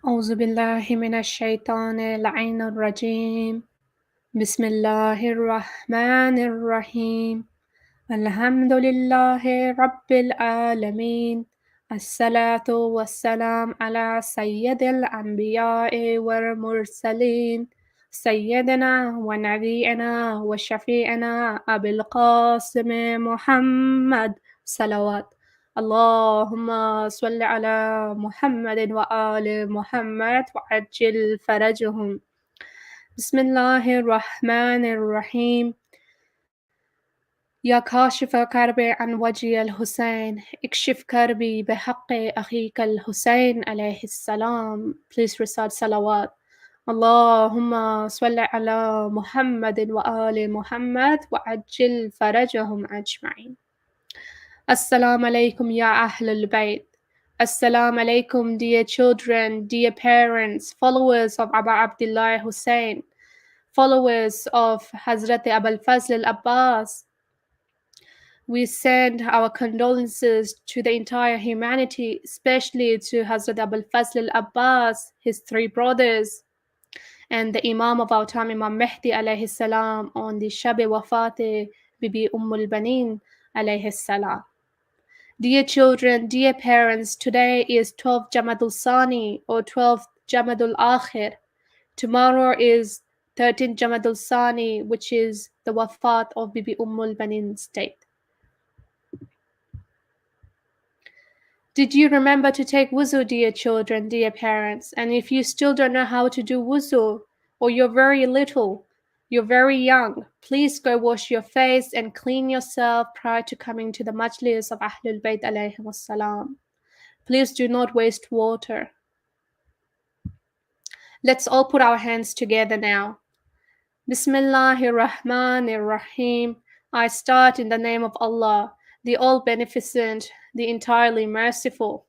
أعوذ بالله من الشيطان اللعين الرجيم بسم الله الرحمن الرحيم الحمد لله رب العالمين الصلاة والسلام على سيد الأنبياء والمرسلين سيدنا ونبينا وشفيعنا أبي القاسم محمد صلوات اللهم صل على محمد وآل محمد وعجل فرجهم بسم الله الرحمن الرحيم يا كاشف كرب عن وجه الحسين اكشف كربي بحق أخيك الحسين عليه السلام. Please recite salawat. اللهم صل على محمد وآل محمد وعجل فرجهم أجمعين. Assalamu alaikum ya Ahlul Bayt. Assalamu alaikum, dear children, dear parents, followers of Abu Abdullah Hussein, followers of Hazrat Abbas Abbas. We send our condolences to the entire humanity, especially to Hazrat Abbas Abbas, his three brothers, and the Imam of our time, Imam Mehdi alayhi salam, on the Shab Wafat Bibi Ummul Baneen alayhi salam. Dear children, dear parents, today is 12th Jamadul Thani or 12th Jamadul Akhir. Tomorrow is 13th Jamadul Thani, which is the Wafat of Bibi Ummul Baneen's date. Did you remember to take wuzu, dear children, dear parents? And if you still don't know how to do wuzu, or you're very little, you're very young, please go wash your face and clean yourself prior to coming to the majlis of Ahlul Bayt alayhim wassalam. Please do not waste water. Let's all put our hands together now. Bismillahir Rahmanir Rahim. I start in the name of Allah, the All-Beneficent, the Entirely Merciful.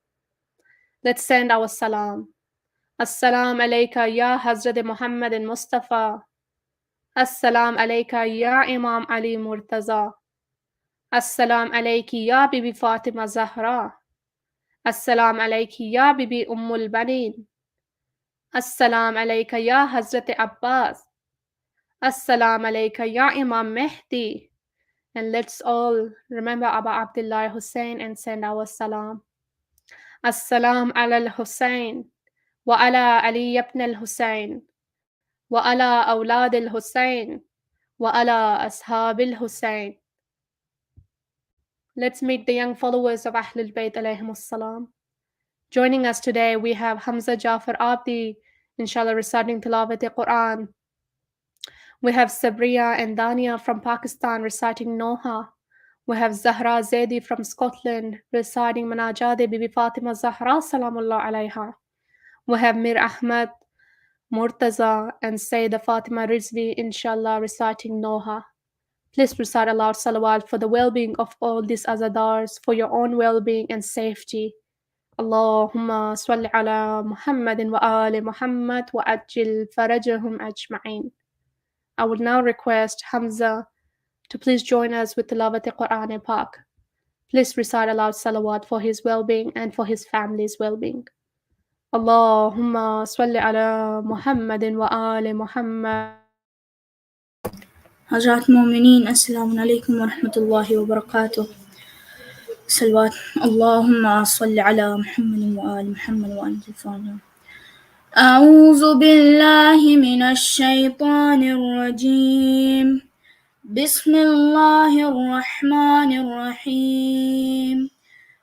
Let's send our salam. As-salam alayka ya Hazrat Muhammad Mustafa. As-salam alayka ya Imam Ali Murtaza. As-salam alayki ya Bibi Fatima Zahra. As-salam alayki ya Bibi Ummul Baneen. As-salam alayka ya Hazrat Abbas. As-salam alayka ya Imam Mehdi. And let's all remember Abu Abdullah Hussein and send our salam. As-salam ala al-Hussein wa ala Ali ibn al-Hussein wa ala awlad al-Hussein wa ala ashab al-Hussein. Let's meet the young followers of Ahlul Bayt alayhim salam. Joining us today we have Hamza Jafar Abdi, inshallah reciting Tilawat al-Quran. We have Sabriya and Dania from Pakistan reciting Noha. We have Zahra Zaidi from Scotland reciting Manajat Bibi Fatima Zahra Salamullah alayha. We have Mir Ahmad Murtaza and Sayyidah Fatima Rizvi inshallah reciting Noha. Please recite aloud salawat for the well-being of all these azadars, for your own well-being and safety. Allahumma salli ala Muhammadin wa ali Muhammad wa ajil farajahum ajma'in. I would now request Hamza to please join us with Tilawat al-Quran Pak. Please recite aloud salawat for his well-being and for his family's well-being. Allahumma salli ala Muhammadin wa ali Muhammad. Hazrat Mu'mineen, Assalamu alaikum wa rahmatullahi wa barakatuh. Salawat. Allahumma salli ala Muhammadin wa ali Muhammad wa antil fana. أعوذ بالله من الشيطان الرجيم. بسم الله الرحمن الرحيم.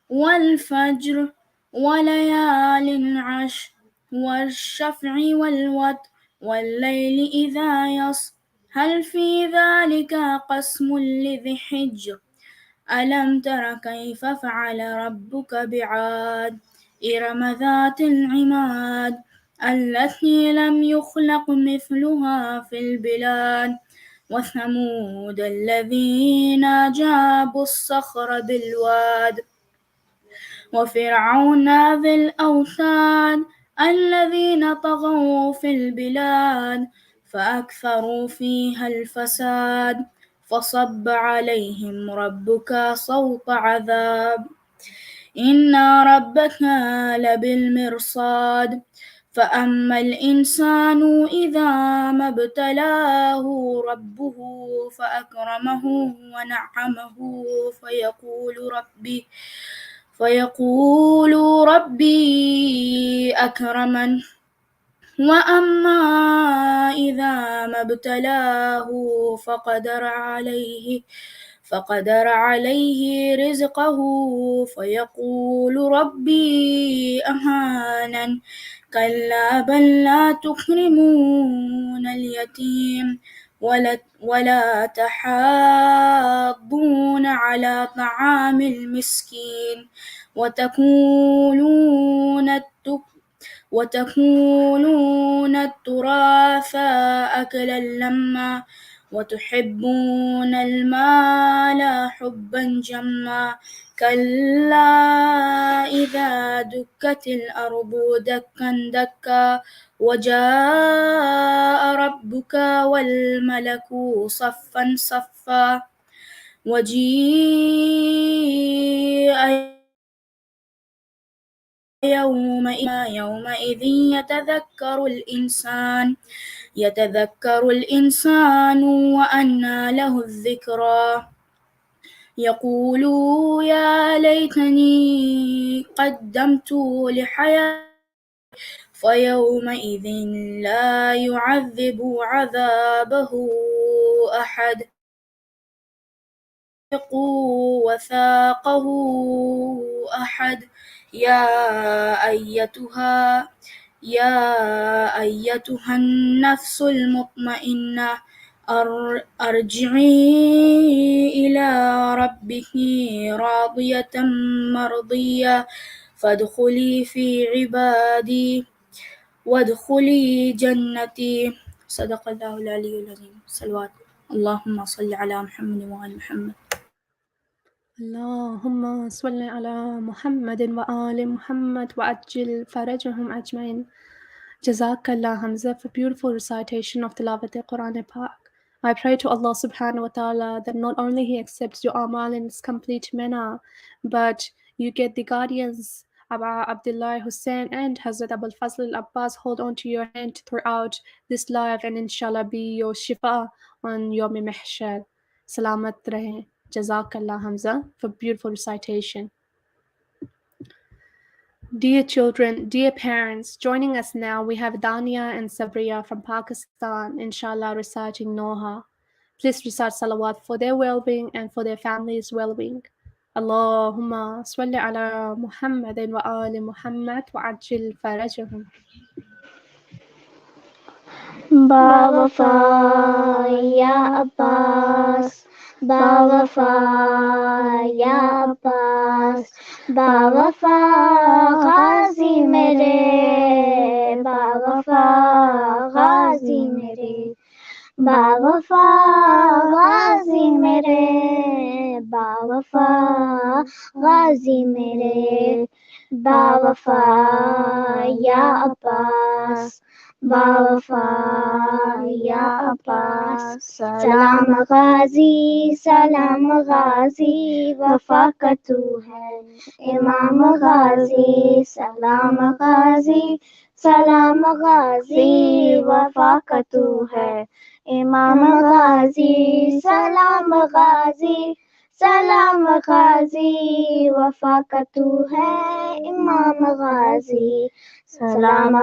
والفجر وليال عشر والشفع والوتر والليل إذا يسر هل في ذلك قسم لذي حجر ألم تر كيف فعل ربك بعاد إرم ذات العماد التي لم يخلق مثلها في البلاد وثمود الذين جابوا الصخر بالواد وفرعون ذي الأوتاد الذين طغوا في البلاد فأكثروا فيها الفساد فصب عليهم ربك صوت عذاب إن ربك لبالمرصاد فأما الإنسان إذا ما ابتلاه ربه فأكرمه ونعمه فيقول ربي أكرمن وأما إذا ما ابتلاه فقدر عليه رزقه فيقول ربي أهانن كلا بل لا تكرمون اليتيم ولا تحاضون على طعام المسكين وتكونون التراث أكلا لما وتحبون المال حبا جما كلا إذا دكت الأرض دكا دكا وجاء ربك والملك صفا صفا وجيء يومئذ يتذكر الإنسان وأنى له الذكرى يقول يا ليتني قدمت لحياتي فيومئذ لا يعذب عذابه أحد وثاقه أحد يا أيتها النفس المطمئنة أرجعي إلى ربك راضية مرضية فادخلي في عبادي وادخلي جنتي صدق الله العلي العظيم. صلوات اللهم صل على محمد وآل محمد. اللهم صل على محمد وآل Muhammad وعجل فرجهم أجمعين. Jazakallah Hamza for beautiful recitation of Tilawat al-Quran Pak. I pray to Allah subhanahu wa ta'ala that not only He accepts your amal in its complete manner, but you get the guardians Aba Abdullah Hussein and Hazrat Abbas Abbas hold on to your hand throughout this life and inshallah be your shifa on Yawm Mahshar. Salamat rahe. Jazakallah Hamza for beautiful recitation. Dear children, dear parents, joining us now we have Dania and Sabriya from Pakistan, inshallah reciting Noha. Please recite salawat for their well-being and for their families' well-being. Allahumma salli ala Muhammadin wa ali Muhammad wa ajil farajahum. Bawafa ya Abbas, Bawafa ya Abbas, Bawafa ghazi mere, Bawafa ghazi mere, Bawafa ghazi mere, Bawafa ghazi mere, Bawafa ya Abbas, Bawafa ya Abbas. Salam ghazi, wafa ka tu hai, Imam ghazi. Salam ghazi, wafa ka tu hai, Imam ghazi. Salam ghazi, wafa ka tu hai, Imam ghazi. Salam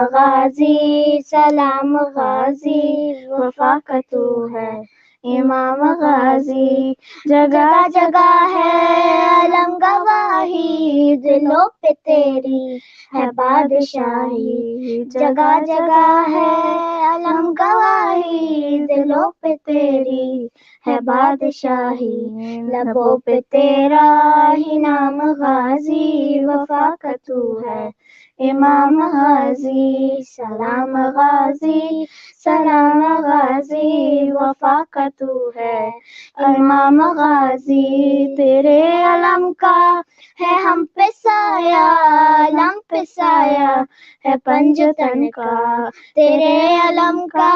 ghazi, wafa ka tu hai, Imam ghazi. जगह जगह है अलम गवाही, दिलों पे तेरी है बादशाही। जगह जगह है अलम गवाही, दिलों पे तेरी है बादशाही। लबों पे तेरा ही नाम गाजी, वफा का तू है इमाम गाजी। सलाम गाजी, वफा का तू है इमाम गाजी। तेरे अलम का है हम पे साया, अलम पे साया है पंजतन का। तेरे अलम का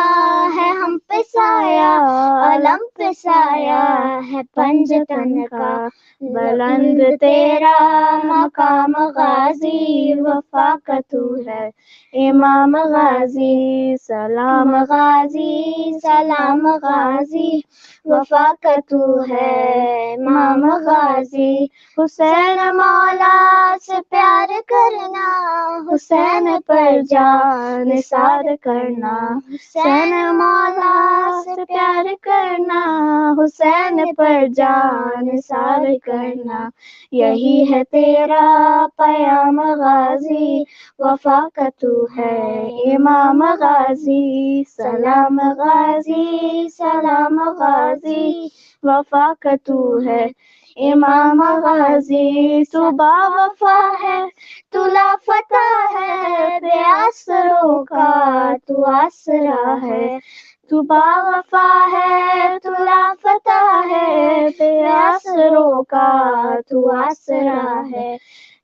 है हम पे साया, अलम पे साया है पंजतन का। बुलंद तेरा मकाम गाजी, वफा वफा का तू है इमाम गाजी सलाम गाजी सलाम गाजी वफा का तू है इमाम गाजी हुसैन मौला से प्यार करना हुसैन पर जान निसार करना हुसैन मौला से प्यार करना हुसैन पर जान निसार करना यही है तेरा पयाम गाजी वफा का तू है इमाम गाजी सलाम गाजी वफा का तू है इमाम गाजी तू बावफा है तू लापता है बेआसरों का तू आसरा है तू बावफा है तू लापता है बेआसरों का तू आसरा है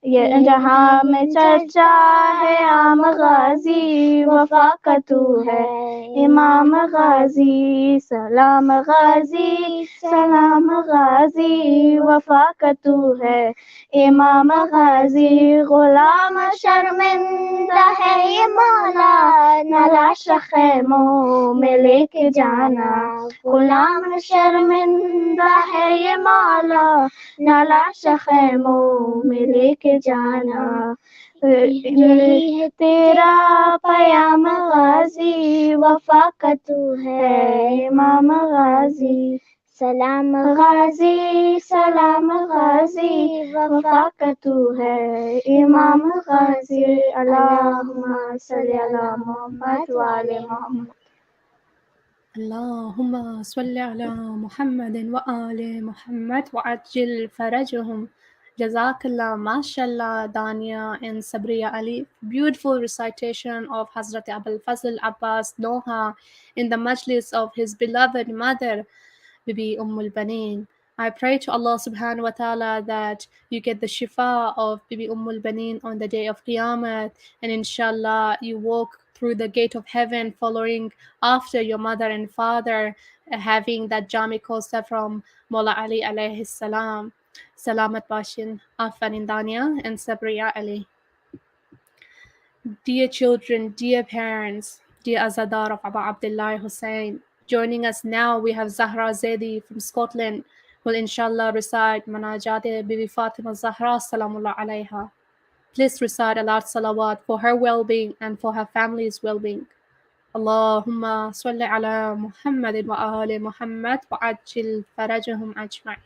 ये जहाँ में चर्चा है आम गाजी वफा का तू है इमाम गाजी सलाम गाजी वफा का तू है इमाम गाजी गुलाम शर्मिंदा है ये मौला न लाश खैमों में लेके जाना गुलाम शर्मिंदा है ये मौला न लाश खैमों में लेके जाना यही है तेरा पयाम गाजी वफा का तू है इमाम गाजी सलाम गाजी वफा का तू है इमाम गाजी अल्लाहुम्मा सल्ली अला मोहम्मद व आले Mohammad اللهم صل على محمد وآل محمد وعجل فرجهم. Jazakallah, mashallah, Dania and Sabriya Ali. Beautiful recitation of Hazrat Abul Fazl Abbas Noha in the majlis of his beloved mother, Bibi Ummul Baneen. I pray to Allah subhanahu wa ta'ala that you get the shifa of Bibi Ummul Baneen on the day of Qiyamah, and inshallah you walk through the gate of heaven following after your mother and father, having that Jami Kosa from Mola Ali alayhi salam. Salamat Bashin, Afan Dania and Sabriya Ali. Dear children, dear parents, dear Azadar of Abu Abdullah Hussein, joining us now we have Zahra Zaidi from Scotland, who will inshallah recite Manajat Bibi Fatima Zahra Salamullah alayha. Please recite a lot salawat for her well-being and for her family's well-being. Allahumma salli ala Muhammadin wa ali Muhammad wa ajil farajahum ajma'in.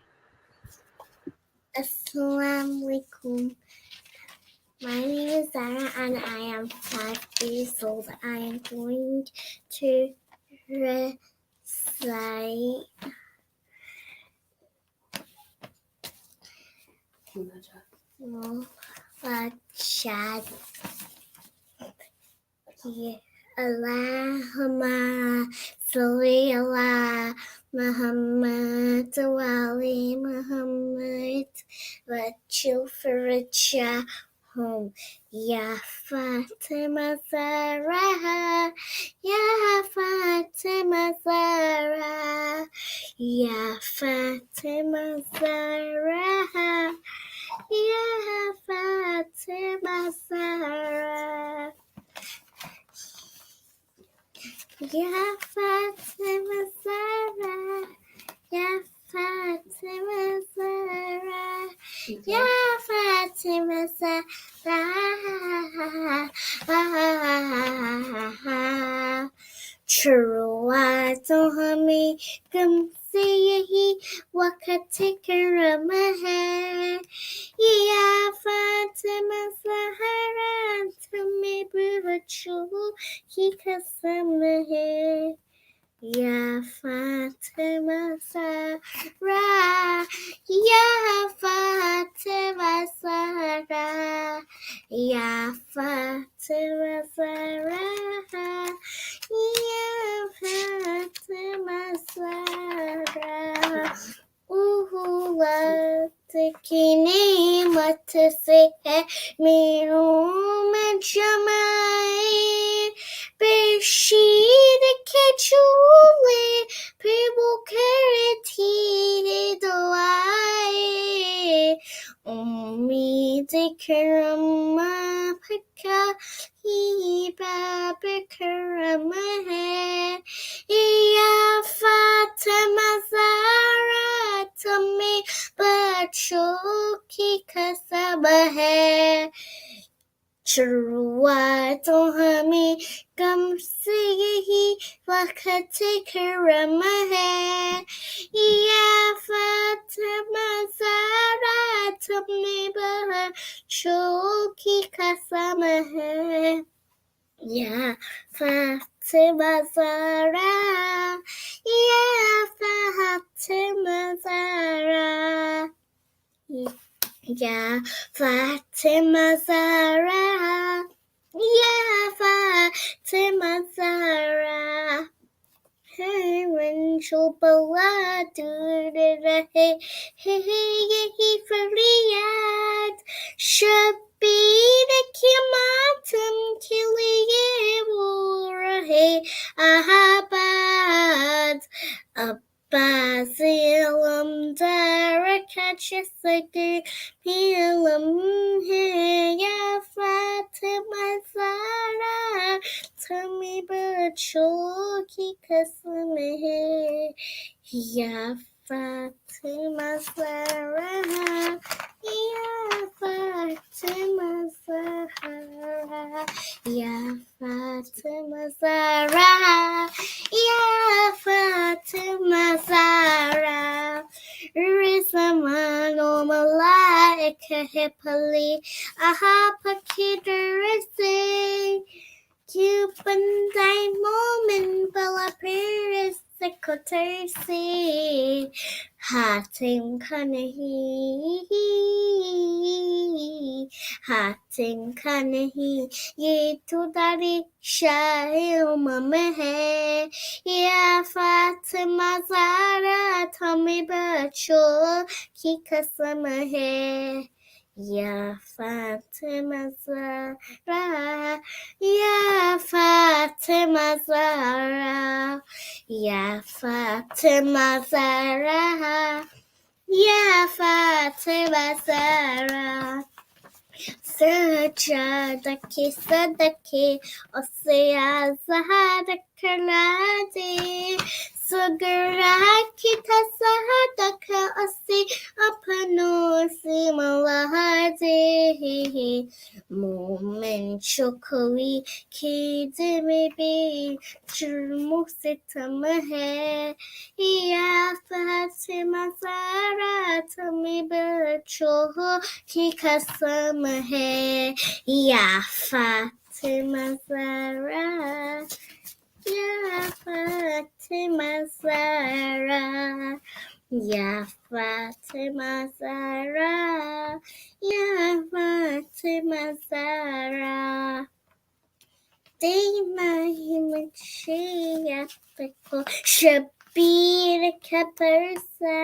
Assalamu alaikum. My name is Zara and I am 5 years old. I am going to recite Wafat. Allahumma salli ala Muhammad wa ali Muhammad wa chufricha home. Ya Fatima Zahra, Ya Fatima Zahra, Ya Fatima Zahra, Ya Fatima Zahra. Ya Fatima Zahra, Ya Fatima Zahra, Ya Fatima Zahra. शुरुआतों हमें गम से यही वक्त करम है या फातिमा ज़हरा तुम्हें बच्चों की कसम है या फातिमा ज़हरा या फातिमा ज़हरा या फातिमा ज़हरा या फातिमा ज़हरा वक्त की नेमत से है मेरों में जमाए बेशीर के चूल्हे पे वो करती है दुआएं उम्मीद करम पका की कसम है शुरुआत तो हमें कम से यही वक्त करम है या फातिमा ज़हरा तुमने बख्शो की कसम है या फातिमा ज़हरा या Fatima Zahra Ya Fatima Zahra, Ya Fatima Zahra. Hey, when Shobala do the hey, yही फरियाद शबीर की मातम के लिए वो रहे आबाद Abbas ilm darakat shasake ilm hai ya Fatima Zahra tami bachon ki kasam hai ya Fatima Zahra ya Fatima Zahra ya Fatima Zahra ya Fatima Zahra Rizamano malaika hepali aha pakiderese you pandai moment bala peris sekotesi hatim kanehi ye tudari shahil mame ya Fatima Zahra tami bacho ki kasam hai Ya Fatima Zahra, Ya Fatima Zahra, Ya Fatima Zahra, Ya Fatima Zahra. Sajadaki sadaki Ose azhadakaladi Sugaraki tasadaka Ose apano simalahadi Moment chokoi kidimi bi Jurmusitamahe Ya Fatima Zahra tami bacho ki kasam hai ya Fatima Zahra ya Fatima Zahra ya Fatima Zahra ya Fatima Zahra Dima himachiyatko Shabir का परसा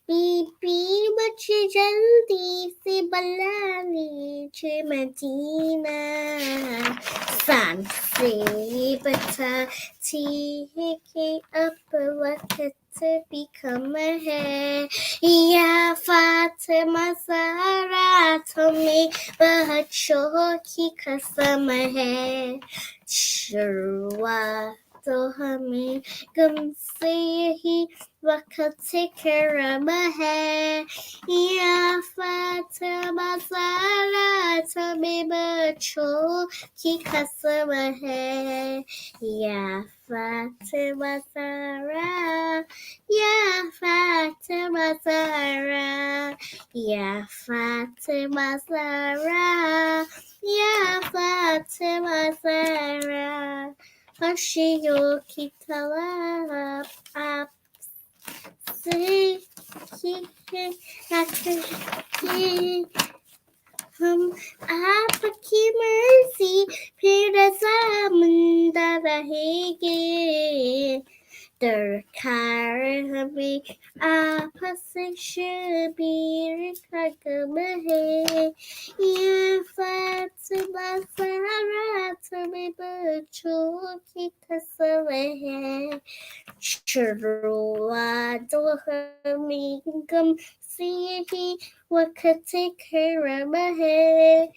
बीबी मुझे जल्दी से बुला लीजिए Medina सांसे बताती है कि अब वक्त भी कम है या फातिमा ज़हरा तुम्हें बच्चों की कसम है शुरुआत तो हमें गम से यही वक्त करम है या फातिमा ज़हरा तुम्हें बच्चों की कसम है या फातिमा ज़हरा या फातिमा ज़हरा या फातिमा ज़हरा या फातिमा ज़हरा खुशियों की तलब आपसे हम आपकी मर्जी फिर रज़ामंद रहेंगे दरकार हमें आपस शबीर का गम है या फातिमा ज़हरा तुम्हें बच्चों की कसम है शुरुआत तो हमें गम से यही वक्त करम है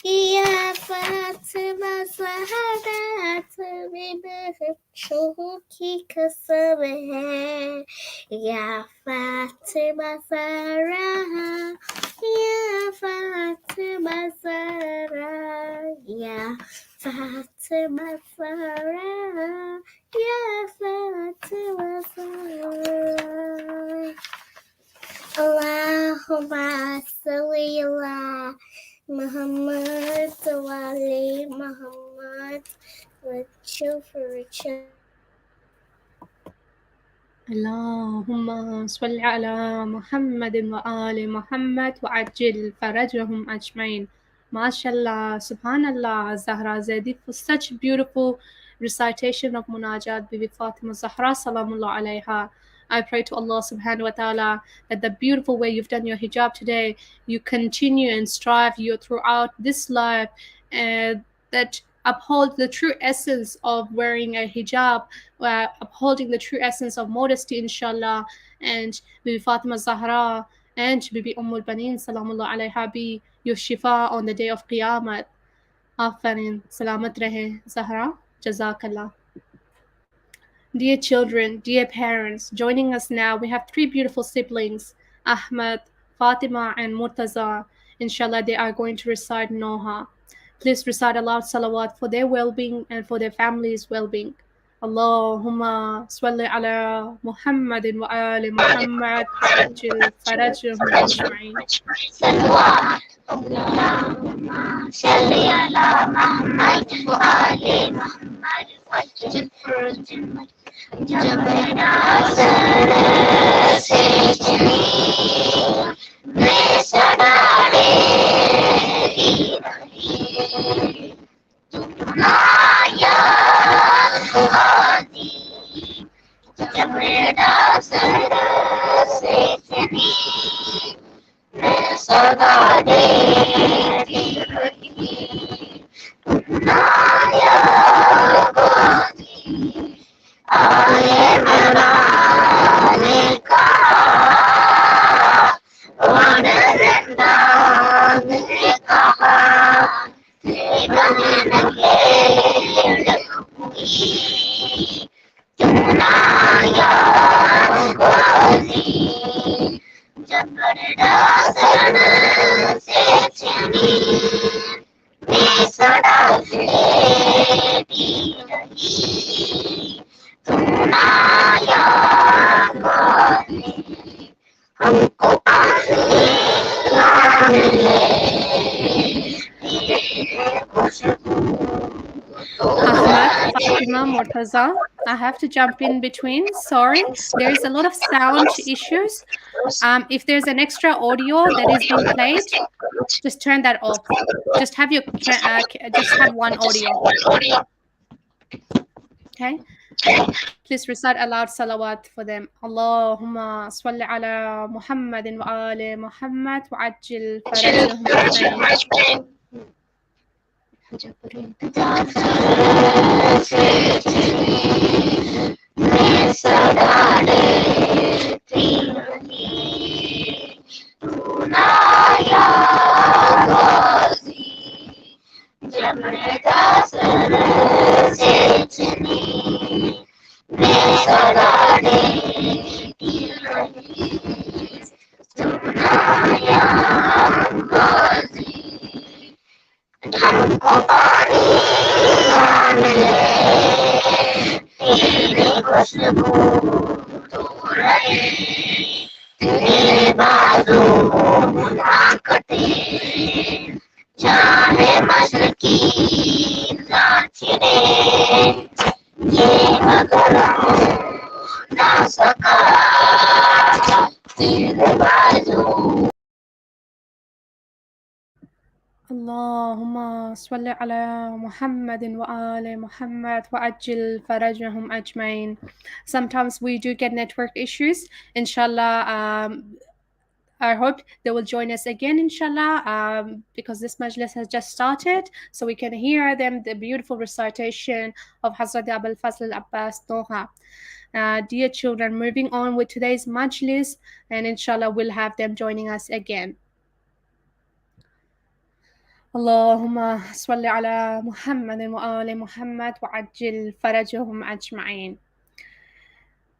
या फातिमा ज़हरा तुम्हें बच्चों की कसम है या Fatima Zahra Ya Fatima Zahra, Ya Fatima Zahra, Ya Fatima Zahra. Allahumma salli ala Muhammad wa ali Muhammad wa children. اللهم صل على محمد وآل محمد وعجل فرجهم أجمعين. MashaAllah, Subhanallah, Zahra Zaidi for such beautiful recitation of Munajat Bibi Fatima Zahra Salamullah alayha. I pray to Allah subhanahu wa ta'ala that the beautiful way you've done your hijab today, you continue and strive you throughout this life, and that uphold the true essence of wearing a hijab, upholding the true essence of modesty, inshallah. And Bibi Fatima Zahra and Bibi Ummul Baneen, Salamullah alayha, be your shifa on the day of Qiyamah. Afarin, Salamat Rahe, Zahra, Jazakallah. Dear children, dear parents, joining us now, we have three beautiful siblings, Ahmad, Fatima, and Murtaza. Inshallah, they are going to recite Noha. Please recite aloud salawat for their well-being and for their families' well-being. Allahumma salli ala Muhammadin wa ali Muhammad wa ajil farajahum ajma'in. Allahumma salli ala Muhammad wa ali Muhammad wa ajil farajahum ajma'in. जब नाज़र से चली मैं सदारे ही रही तुम आया हादी जब नाज़र से चली मैं सदारे ही रही तुम आया हादी आए मनाने का वनरंदा ने कहा बन लगे तुम आया वाली जबरदस्त से चली मैं सदा लेती रही तुम आया वाली हमको पानी मिले खुशबू Ahmad, Fatima, Murtaza, I have to jump in between. Sorry, there is a lot of sound issues. If there's an extra audio that is being played, just turn that off. Just have one audio. Okay. Please recite aloud salawat for them. Allahumma salli ala Muhammadin wa ali Muhammad wa ajil farajahum ajma'in. मैं सदा लेती रही तू नाया गाजी जब नाज़र से चली मैं सदा लेती रही तू नाया गाजी हमको पानी मिले तेरी खुशबू तू रहे तेरे बाजू ना कटे चाहे मशरकी नाचने ये मगर हो ना सका तेरे बाजू Allahumma salli ala Muhammadin wa ali Muhammad wa ajil farajahum ajmain. Sometimes we do get network issues. Inshallah, I hope they will join us again, inshallah, because this majlis has just started, so we can hear them, the beautiful recitation of Hazrat Abbas Noha. Dear children, moving on with today's majlis, and inshallah we'll have them joining us again. اللهم صل على محمد وآل محمد وعجل فرجهم أجمعين.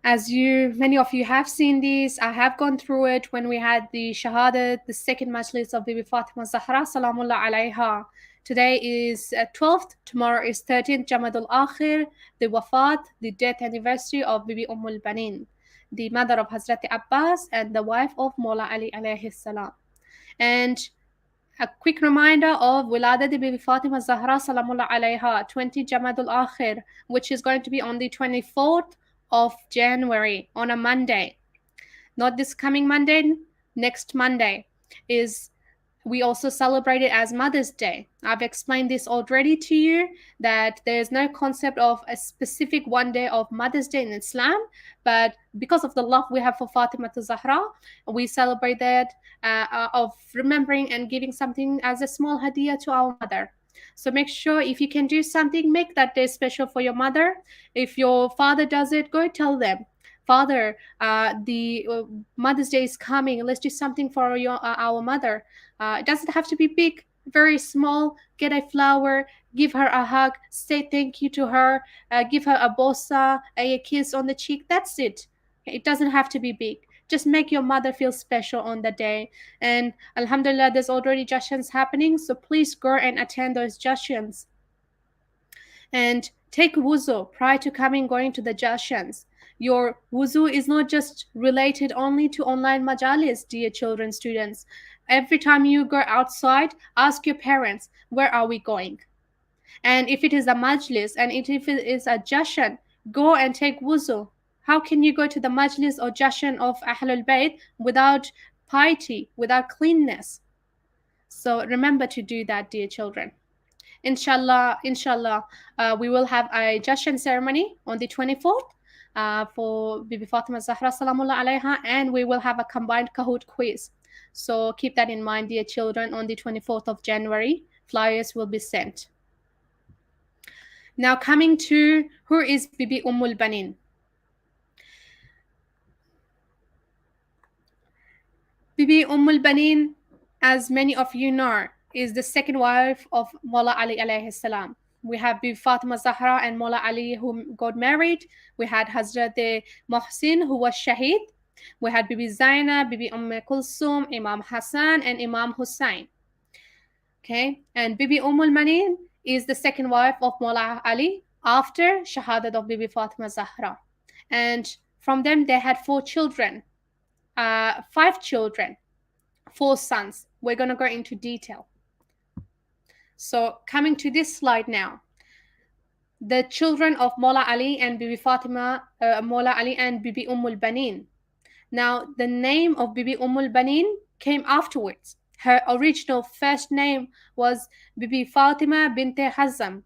As many of you have seen this, I have gone through it when we had the Shahadat, the second Majlis of Bibi Fatima Zahra, Salamullah alayha. Today is 12th, tomorrow is 13th, Jamadi Akhir, the Wafat, the death anniversary of Bibi Ummul Baneen, the mother of Hazrat Abbas and the wife of Mawla Ali alayhi salam. And a quick reminder of Wiladat Bibi Fatima Zahra Salamullah alayha, 20 Jamadul Akhir, which is going to be on the 24th of January on a Monday. Not this coming Monday, next Monday is we also celebrate it as Mother's Day. I've explained this already to you, that there is no concept of a specific one day of Mother's Day in Islam, but because of the love we have for Fatima Zahra, we celebrate that of remembering and giving something as a small hadiah to our mother. So make sure if you can do something, make that day special for your mother. If your father does it, go tell them, Father, the Mother's Day is coming. Let's do something for our mother. It doesn't have to be big, very small. Get a flower, give her a hug, say thank you to her, give her a bossa, a kiss on the cheek. That's it. It doesn't have to be big. Just make your mother feel special on the day. And Alhamdulillah, there's already jashyans happening, so please go and attend those jashyans. And take wuzu prior to going to the jashyans. Your wuzu is not just related only to online majalis, dear children, students. Every time you go outside, ask your parents, where are we going? And if it is a majlis and if it is a jashan, go and take wuzu. How can you go to the majlis or jashan of Ahlul Bayt without piety, without cleanness? So remember to do that, dear children. Inshallah, we will have a jashan ceremony on the 24th for Bibi Fatima Zahra Salamullah alayha, and we will have a combined Kahoot quiz. So keep that in mind, dear children. On the 24th of January, flyers will be sent. Now coming to who is Bibi Ummul Baneen. Bibi Ummul Baneen, as many of you know, is the second wife of Mawla Ali alayhi salam. We have Bibi Fatima Zahra and Mawla Ali who got married. We had Hazrat Muhsin who was Shaheed. We had Bibi Zainab, Bibi Kulsum, Imam Hassan and Imam Hussain. Okay, and Bibi Ummul Baneen is the second wife of Mawla Ali after Shahadat of Bibi Fatima Zahra. And from them they had 4 children, 5 children, 4 sons. We're going to go into detail. So coming to this slide now, the children of Mawla Ali and Bibi Fatima, Mawla Ali and Bibi Ummul Baneen. Now the name of Bibi Ummul Baneen came afterwards. Her original first name was Bibi Fatima binte Hazam.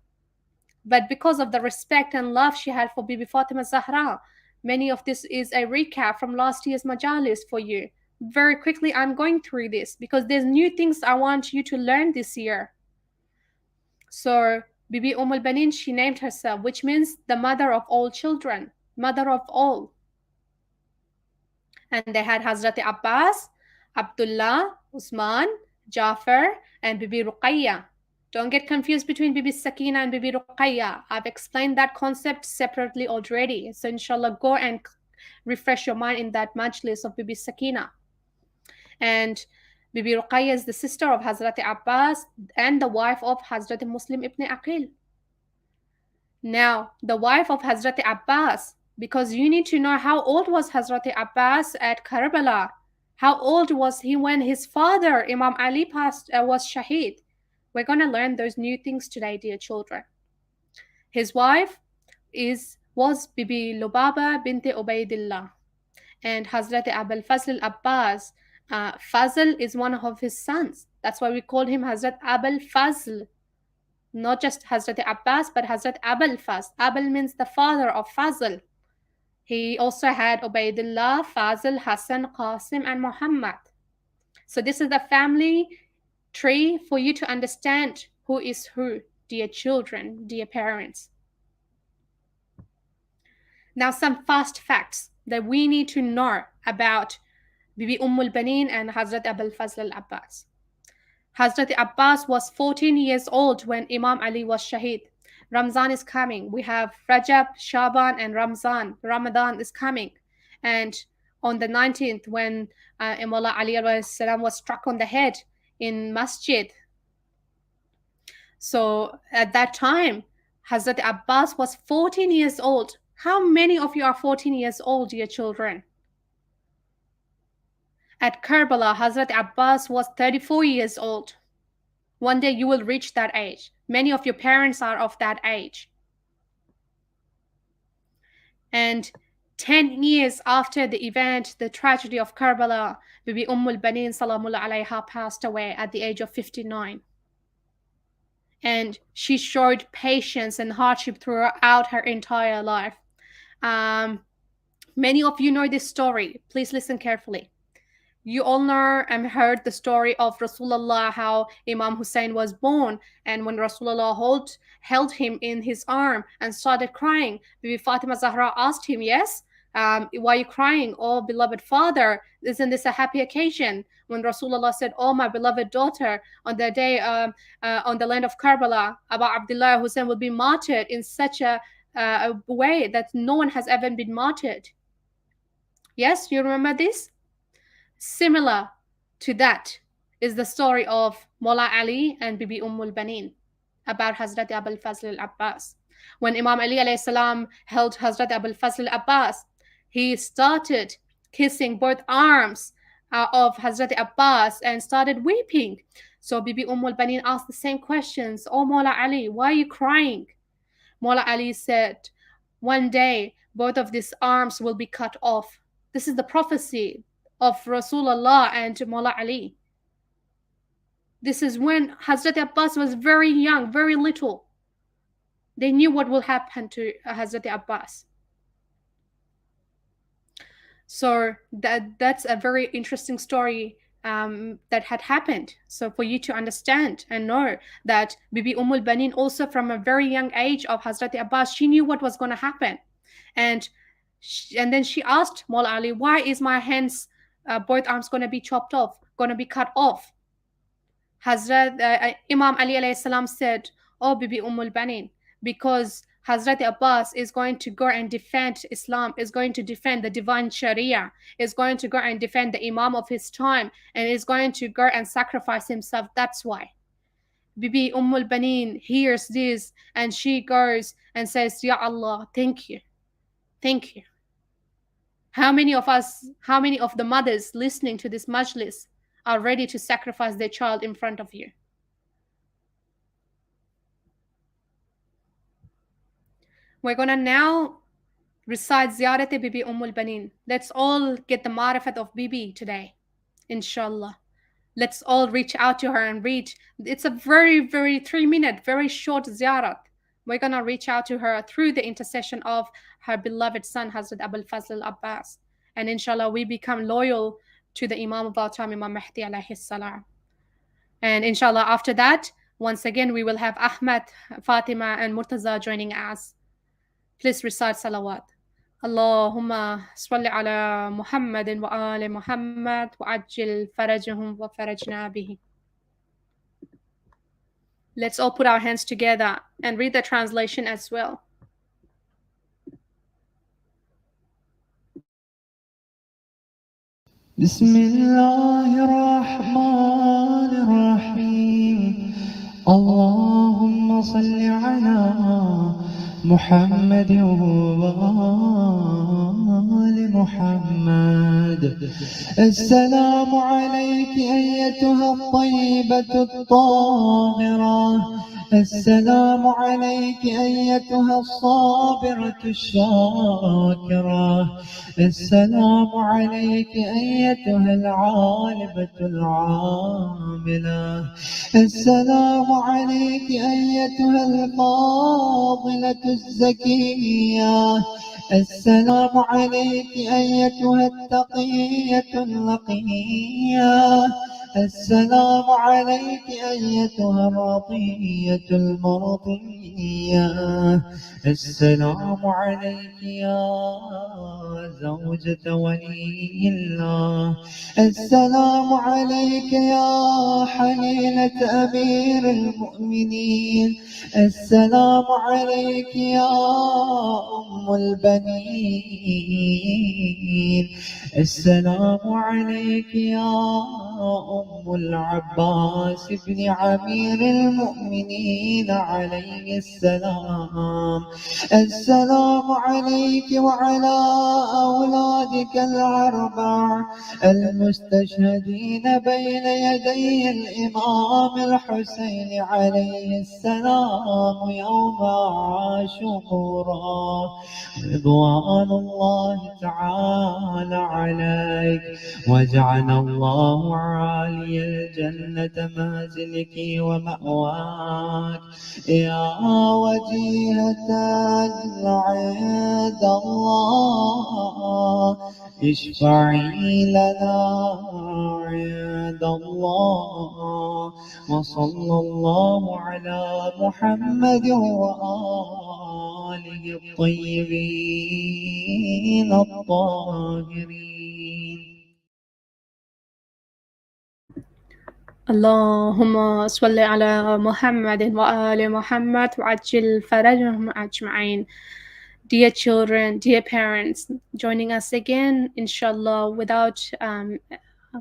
But because of the respect and love she had for Bibi Fatima Zahra, many of this is a recap from last year's majalis for you. Very quickly, I'm going through this because there's new things I want you to learn this year. So Bibi Ummul Baneen, she named herself, which means the mother of all children, mother of all. And they had Hazrat Abbas, Abdullah, Usman, Jafar, and Bibi Ruqayya. Don't get confused between Bibi Sakina and Bibi Ruqayya. I've explained that concept separately already. So inshallah, go and refresh your mind in that majlis of Bibi Sakina. And Bibi Ruqayya is the sister of Hazrat Abbas and the wife of Hazrat Muslim ibn Aqil. Now, the wife of Hazrat Abbas, because you need to know how old was Hazrat Abbas at Karbala. How old was he when his father, Imam Ali, was Shaheed? We're going to learn those new things today, dear children. His wife was Bibi Lubaba binti Ubaidillah. And Hazrat Abul Fazl al-Abbas, Fazl is one of his sons. That's why we call him Hazrat Abul Fazl. Not just Hazrat Abbas, but Hazrat Abul Fazl. Abul means the father of Fazl. He also had Ubaidullah, Fazl, Hassan, Qasim, and Muhammad. So this is the family tree for you to understand who is who, dear children, dear parents. Now some fast facts that we need to know about Bibi Ummul Baneen and Hazrat Abul Fazl al-Abbas. Hazrat Abbas was 14 years old when Imam Ali was Shaheed. Ramzan is coming. We have Rajab, Shaban, and Ramzan. Ramadan is coming. And on the 19th, when Imam Ali alayhi salam was struck on the head in Masjid, so at that time, Hazrat Abbas was 14 years old. How many of you are 14 years old, dear children? At Karbala, Hazrat Abbas was 34 years old. One day you will reach that age. Many of your parents are of that age. And 10 years after the event, the tragedy of Karbala, Bibi Ummul Baneen Salamullah alayha passed away at the age of 59. And she showed patience and hardship throughout her entire life. Many of you know this story. Please listen carefully. You all know and heard the story of Rasulullah, how Imam Hussein was born, and when Rasulullah held him in his arm and started crying, Bibi Fatima Zahra asked him, yes, why are you crying? Oh, beloved father, isn't this a happy occasion? When Rasulullah said, oh, my beloved daughter, on the day on the land of Karbala, Abu Abdullah Hussein will be martyred in such a way that no one has ever been martyred. Yes, you remember this? Similar to that is the story of Mullah Ali and Bibi Ummul Baneen about Hazrat Abul Fazl al-Abbas. When Imam Ali alayhi salam held Hazrat Abul Fazl al-Abbas, he started kissing both arms of Hazrat Abbas and started weeping. So Bibi Ummul Baneen asked the same questions. Oh, Mullah Ali, why are you crying? Mullah Ali said, one day both of these arms will be cut off. This is the prophecy of Rasulullah and Mullah Ali. This is when Hazrat Abbas was very young, very little. They knew what will happen to Hazrat Abbas. So that's a very interesting story that had happened. So for you to understand and know that Bibi Ummul Baneen also from a very young age of Hazrat Abbas, she knew what was going to happen. And then she asked Mullah Ali, why is my hands, both arms going to be chopped off, going to be cut off? Hazrat Imam Ali alayhi salam said, oh, Bibi Ummul Baneen, because Hazrat Abbas is going to go and defend Islam, is going to defend the divine Sharia, is going to go and defend the Imam of his time, and is going to go and sacrifice himself. That's why. Bibi Ummul Baneen hears this and she goes and says, Ya Allah, thank you. Thank you. How many of the mothers listening to this majlis are ready to sacrifice their child in front of you? We're going to now recite Ziyarat Bibi Ummul Baneen. Let's all get the marifat of Bibi today, inshallah. Let's all reach out to her and read. It's a very, very 3-minute, very short ziyarat. We're going to reach out to her through the intercession of her beloved son, Hazrat Abul Fazl al-Abbas. And inshallah, we become loyal to the Imam of our time, Imam Mahdi alayhi salam. And inshallah, after that, once again, we will have Ahmed, Fatima, and Murtaza joining us. Please recite salawat. Allahumma salli ala Muhammadin wa ali Muhammad wa ajil farajahum wa farajna bihi. Let's all put our hands together and read the translation as well. Bismillahirrahmanirrahim. Allahumma salli ala محمد وآل محمد. السلام عليك أيتها الطيبة الطاهرة. السلام عليك أيتها الصابرة الشاكرة. السلام عليك أيتها العالمة العاملة. السلام عليك أيتها الفاضلة الزكية. السلام عليك أيتها التقية النقية. السلام عليك أيتها الرضية المرضية. السلام عليك يا زوجة ولي الله. السلام عليك يا حليلة أمير المؤمنين. السلام عليك يا أم البنين. السلام عليك يا أم العباس بن عمير المؤمنين عليه السلام. السلام عليك وعلى أولادك الأربع المستشهدين بين يدي الإمام الحسين عليه السلام يوم عاشوراء. رضوان الله تعالى عليك، وجعل الله عالي الجنة منزلك ومأواك يا وجيهة عند الله. اشفعي لنا عند الله. وصلى الله على محمد وآله الطيبين الطاهرين. اللهم صل على محمد وآل محمد وعجل فرجهم أجمعين. Dear children, dear parents, joining us again, inshallah, without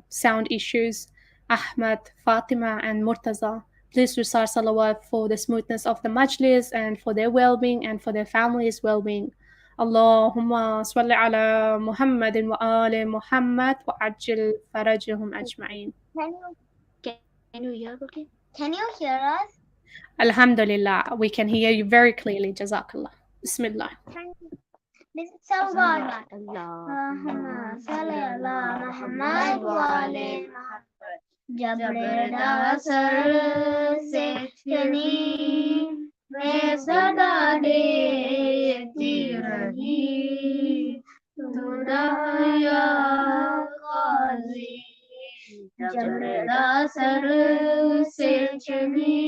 sound issues, Ahmad, Fatima, and Murtaza. Please recite salawat for the smoothness of the majlis and for their well-being and for their families' well-being. Allahumma salli ala Muhammadin wa ali Muhammad wa ajil farajahum ajma'in. Can you hear? Okay. Can you hear us? Alhamdulillah, we can hear you very clearly. Jazakallah. Bismillah. Allahumma salli ala Muhammad wa ali Muhammad. जब रेदा sir से चली मैं सदा देती रही खुदाया गाजी। जब रेदा sir से चली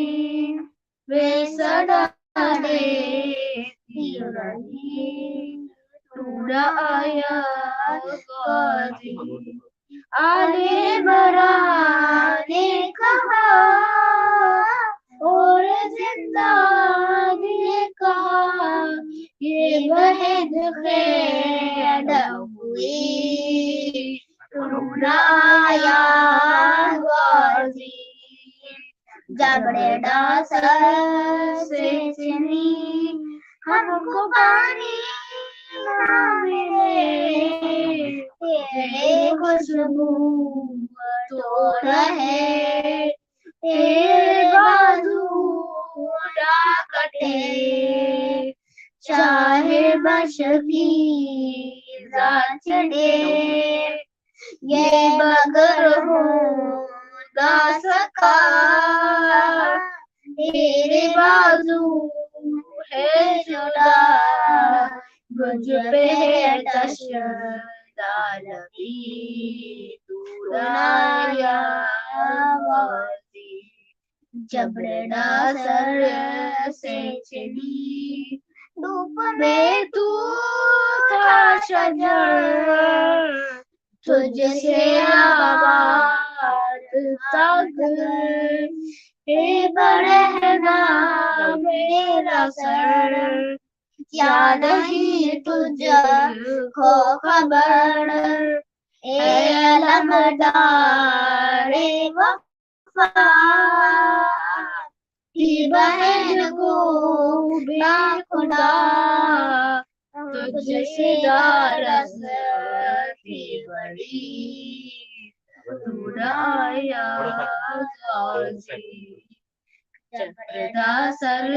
मैं सदा देती रही खुदाया गाजी। आले बरा ने कहा और जिंदागी ने कहा ये बहद खैर हुई रुनाया गाजी। जब रेडा सर से चली हमको पानी ना मिले तेरे खुशबू तो रहे तेरे बाजू ना कटे चाहे बशकी चढ़े ये बगर हो ना सका तेरे बाजू है जुदा मुझ पे है तशदालकी दुराया वाजी। जब रेडा सर से चली धूप में तू था शजर तुझसे आबाद था हे बरहना मेरा सर क्या नहीं तुझको खबर ए अलमदारे वफा की बहन को बिना खुदा तुझसे दारस थी बड़ी खुदाया गाजी। जब रेदा सर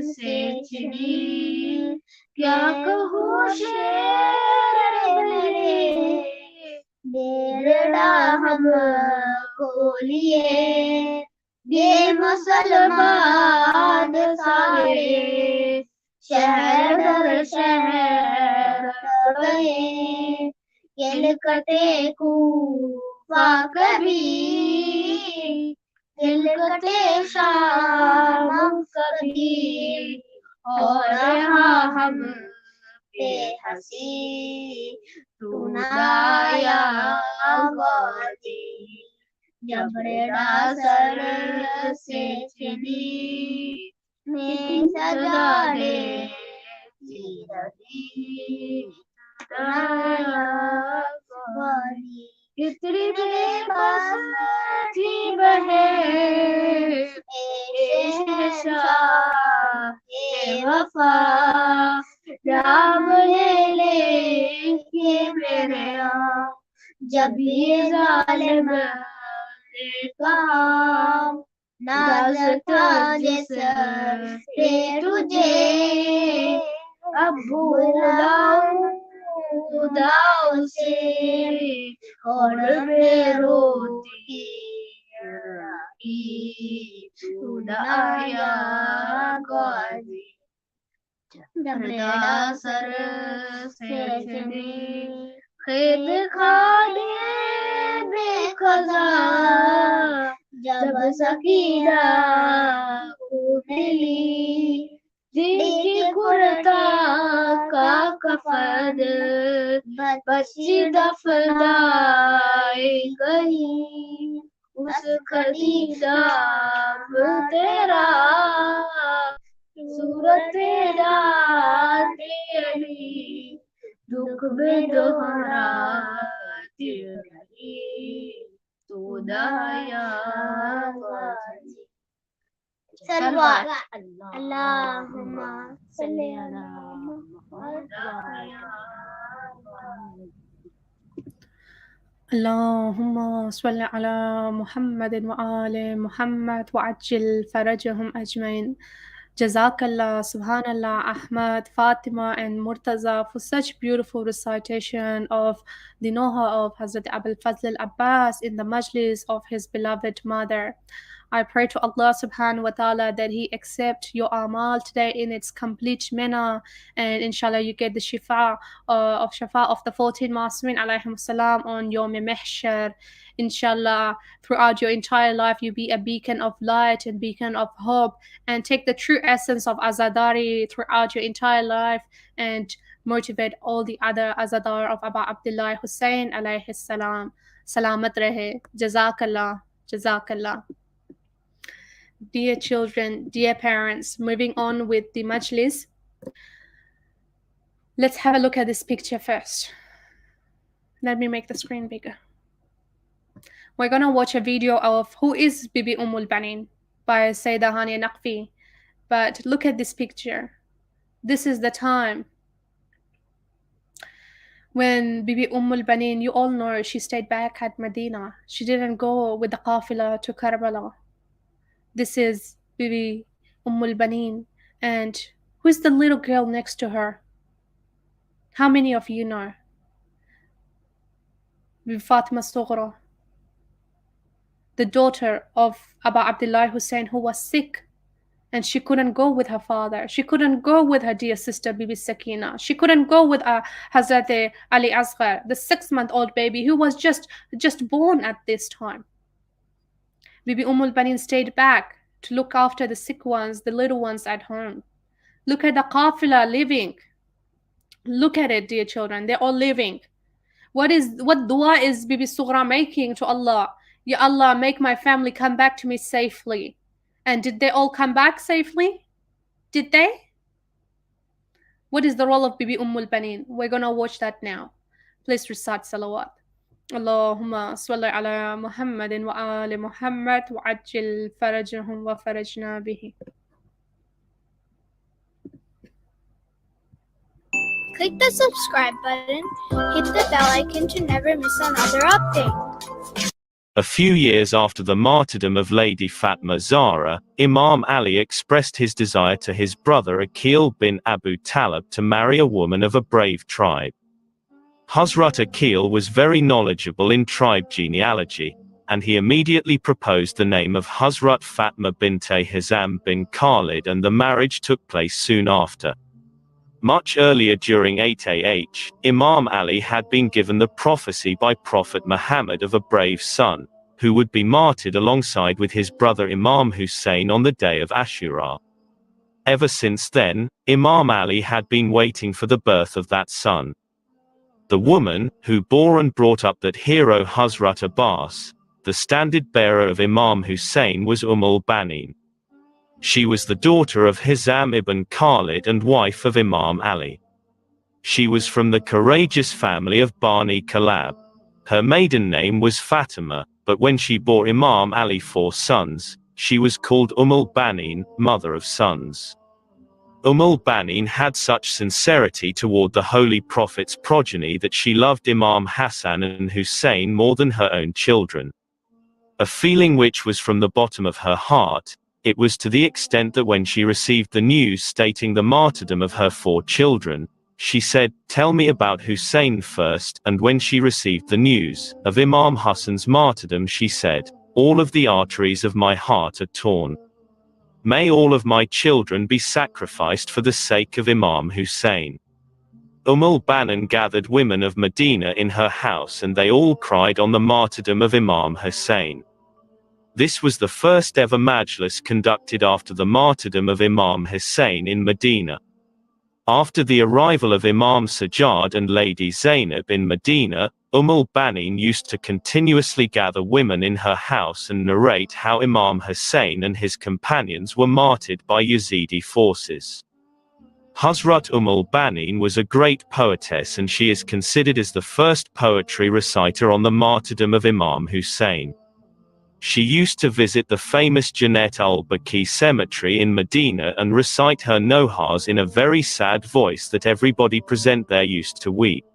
से चली क्या कहूँ शेर मेरे बेरड़ा हम खोलिए ये मुसलमान सारे शहर दर शहर गए किलकते कूफा कभी कटे शाम कभी और हाँ हम पे हंसी तू ना आया वादी जब रेड़ा सर से छिनी में सजा दे कितनी बेबस थी बहे वफा राम ले के मेरे जब ये जालिम ने कहा नाज था जिस पे तुझे अब भूलाऊं से और मैं रोती खुदाया गाजी जब रेड़ा सर से चली खेत खाने बेखजा जब सकीना को मिली जिनकी कुर्ता का कफन बच्ची दफनाई गई उस खदीजा तेरा सूरत तेरा तेरी दुख में दोहराती रही तू दया सलवात अल्लाहुम्मा सल्ली अला اللهم صل على محمد وآل محمد وعجل فرجهم أجمعين. Jazakallah, Subhanallah, Ahmad, Fatima, and Murtaza for such beautiful recitation of the Noha of Hazrat Abul Abbas in the majlis of his beloved mother. I pray to Allah subhanahu wa ta'ala that He accept your amal today in its complete manner, and inshallah you get the shifa of the 14 Masoomeen alayhim salam on Yawm Mahshar. Inshallah, throughout your entire life you be a beacon of light and beacon of hope, and take the true essence of azadari throughout your entire life, and motivate all the other azadar of Aba Abdullah Hussain alayhi salam. Salamat rahe. Jazakallah. Jazakallah. Dear children, dear parents, moving on with the majlis. Let's have a look at this picture first. Let me make the screen bigger. We're going to watch a video of Who is Bibi Ummul Baneen by Sayyidah Hani Naqvi. But look at this picture. This is the time when Bibi Ummul Baneen, you all know, she stayed back at Medina. She didn't go with the qafila to Karbala. This is Bibi Ummul Baneen. And who's the little girl next to her? How many of you know? Bibi Fatima Sughra, the daughter of Aba Abdullah Hussain, who was sick, and she couldn't go with her father. She couldn't go with her dear sister Bibi Sakina. She couldn't go with Hazrat Ali Asghar, the 6-month-old baby who was just born at this time. Bibi Ummul Baneen stayed back to look after the sick ones, the little ones at home. Look at the qafila living. Look at it, dear children. They're all living. What dua is Bibi Sughra making to Allah? Ya Allah, make my family come back to me safely. And did they all come back safely? Did they? What is the role of Bibi Ummul Baneen? We're going to watch that now. Please recite salawat. Allahumma salli ala Muhammadin wa ali Muhammad wa ajil farajahum wa farajna bihi. Click the subscribe button, hit the bell icon to never miss another update. A few years after the martyrdom of Lady Fatma Zahra, Imam Ali expressed his desire to his brother Akhil bin Abu Talib to marry a woman of a brave tribe. Hazrat Akhil was very knowledgeable in tribe genealogy, and he immediately proposed the name of Hazrat Fatma binte Hizam bin Khalid, and the marriage took place soon after. Much earlier during 8AH, Imam Ali had been given the prophecy by Prophet Muhammad of a brave son, who would be martyred alongside with his brother Imam Hussein on the day of Ashura. Ever since then, Imam Ali had been waiting for the birth of that son. The woman, who bore and brought up that hero Hazrat Abbas, the standard-bearer of Imam Hussein, was Ummul Baneen. She was the daughter of Hizam ibn Khalid and wife of Imam Ali. She was from the courageous family of Bani Kalab. Her maiden name was Fatima, but when she bore Imam Ali 4 sons, she was called Ummul Baneen, mother of sons. Ummul Baneen had such sincerity toward the Holy Prophet's progeny that she loved Imam Hassan and Hussein more than her own children. A feeling which was from the bottom of her heart. It was to the extent that when she received the news stating the martyrdom of her 4 children, she said, "Tell me about Hussein first." And when she received the news of Imam Hassan's martyrdom, she said, "All of the arteries of my heart are torn. May all of my children be sacrificed for the sake of Imam Hussein." Ummul Baneen gathered women of Medina in her house and they all cried on the martyrdom of Imam Hussein. This was the first ever majlis conducted after the martyrdom of Imam Hussein in Medina. After the arrival of Imam Sajjad and Lady Zainab in Medina, Ummul Baneen used to continuously gather women in her house and narrate how Imam Hussein and his companions were martyred by Yazidi forces. Hazrat Ummul Baneen was a great poetess and she is considered as the first poetry reciter on the martyrdom of Imam Hussein. She used to visit the famous Jannat al-Baqi cemetery in Medina and recite her nohas in a very sad voice that everybody present there used to weep.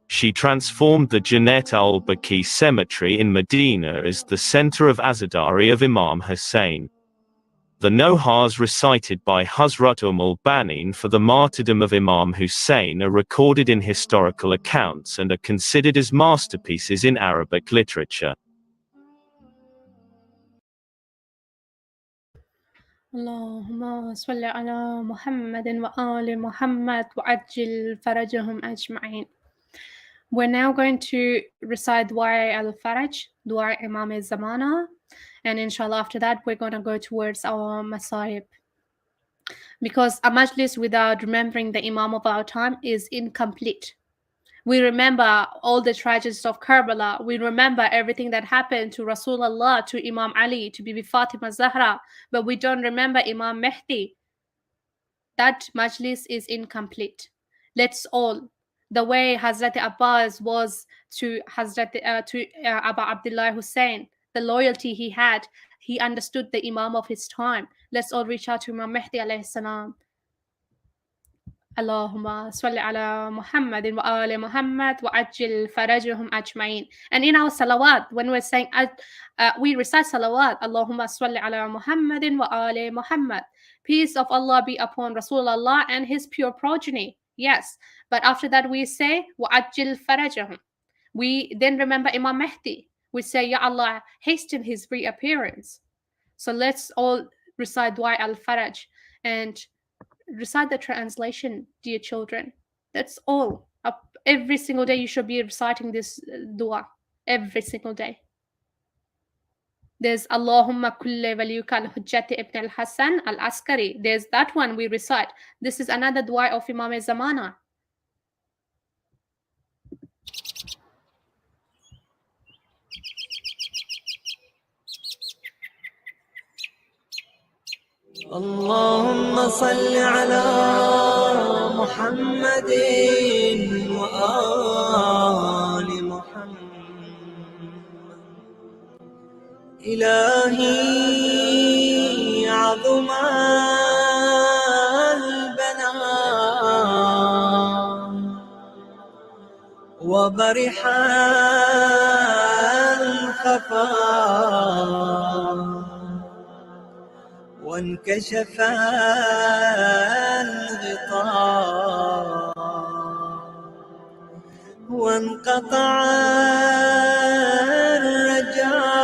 She transformed the Jannat al-Baqi cemetery in Medina as the center of azadari of Imam Hussein. The nohas recited by Hazrat Ummul Baneen for the martyrdom of Imam Hussein are recorded in historical accounts and are considered as masterpieces in Arabic literature. اللهم صل على محمد وآل محمد وعجل فرجهم أجمعين. We're now going to recite Dua al-Faraj, Dua Imam al-Zamana, and inshallah after that we're going to go towards our Masaib. Because a majlis without remembering the Imam of our time is incomplete. We remember all the tragedies of Karbala. We remember everything that happened to Rasulullah, to Imam Ali, to Bibi Fatima Zahra, but we don't remember Imam Mehdi. That majlis is incomplete. Let's all, the way Hazrat Abbas was to Abu Abdullah Hussein, the loyalty he had, he understood the Imam of his time. Let's all reach out to Imam Mehdi alayhi salam. Allahumma salli ala Muhammadin wa ali Muhammad wa ajil farajahum ajma'in. And in our salawat, when we're saying, we recite salawat, Allahumma salli ala Muhammadin wa ali Muhammad. Peace of Allah be upon Rasulullah and his pure progeny. Yes, but after that we say, wa ajil farajahum. We then remember Imam Mehdi. We say, Ya Allah, hasten his reappearance. So let's all recite Dua al-Faraj and recite the translation, dear children. That's all. Every single day you should be reciting this dua. Every single day. There's Allahumma kulle waliyuka al-Hujjati ibn al-Hasan al-Askari. There's that one we recite. This is another dua of Imam al-Zamana. اللهم صل على محمد وآل محمد. إلهي عظم البناء وبرح الخفاء وانكشف الغطاء وانقطع الرجاء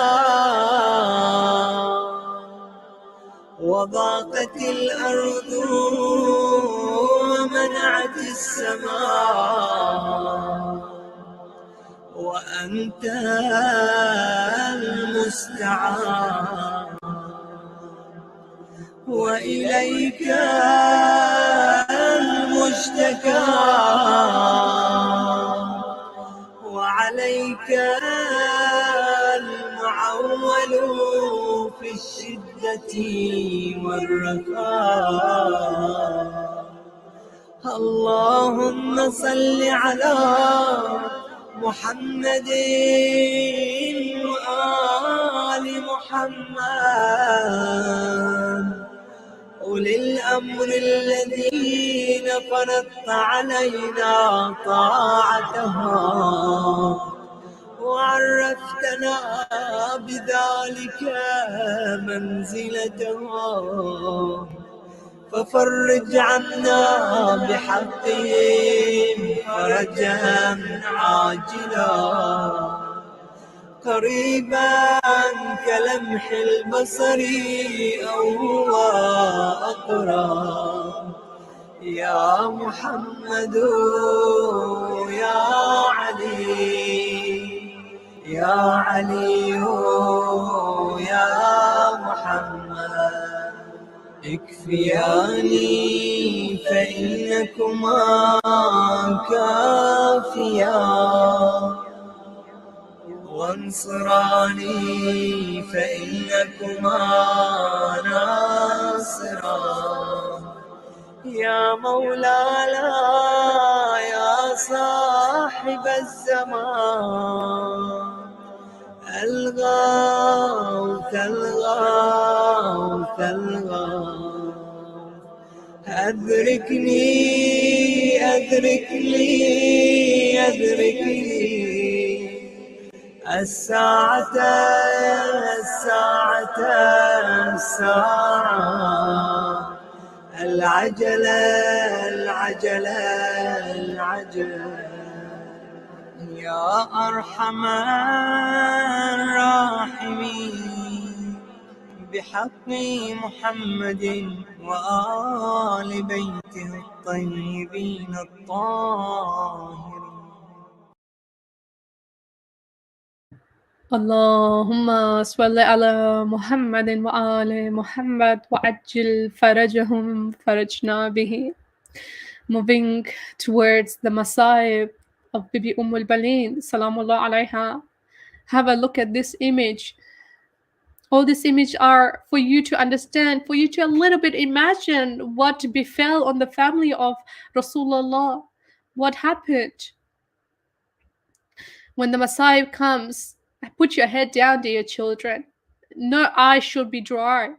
وضاقت الأرض ومنعت السماء وأنت المستعان وإليك المشتكى وعليك المعول في الشدة والرخاء اللهم صل على محمد وآل محمد أولي الأمر الذين فرضت علينا طاعتهم وعرفتنا بذلك منزلتهم ففرج عنا بحقهم فرجا عاجلا قريبا كلمح البصر أو هو أقرب يا محمد يا علي يا علي يا محمد اكفياني فإنكما كافيان وانصراني فإنكما ناصران يا مولاي يا صاحب الزمان الغوث الغوث الغوث أدركني أدركني أدركني الساعة الساعة الساعة العجلة العجلة العجلة يا أرحم الراحمين بحق محمد وآل بيته الطيبين الطاهرين اللهم صل على محمد وآل محمد وعجل فرجهم فرجنا به. Moving towards the Masa'ib of Bibi Ummul Baneen, Salamullah alayha. Have a look at this image. All these images are for you to understand, for you to a little bit imagine what befell on the family of Rasulullah. What happened? When the Messiah comes, put your head down, dear children. No eye should be dry.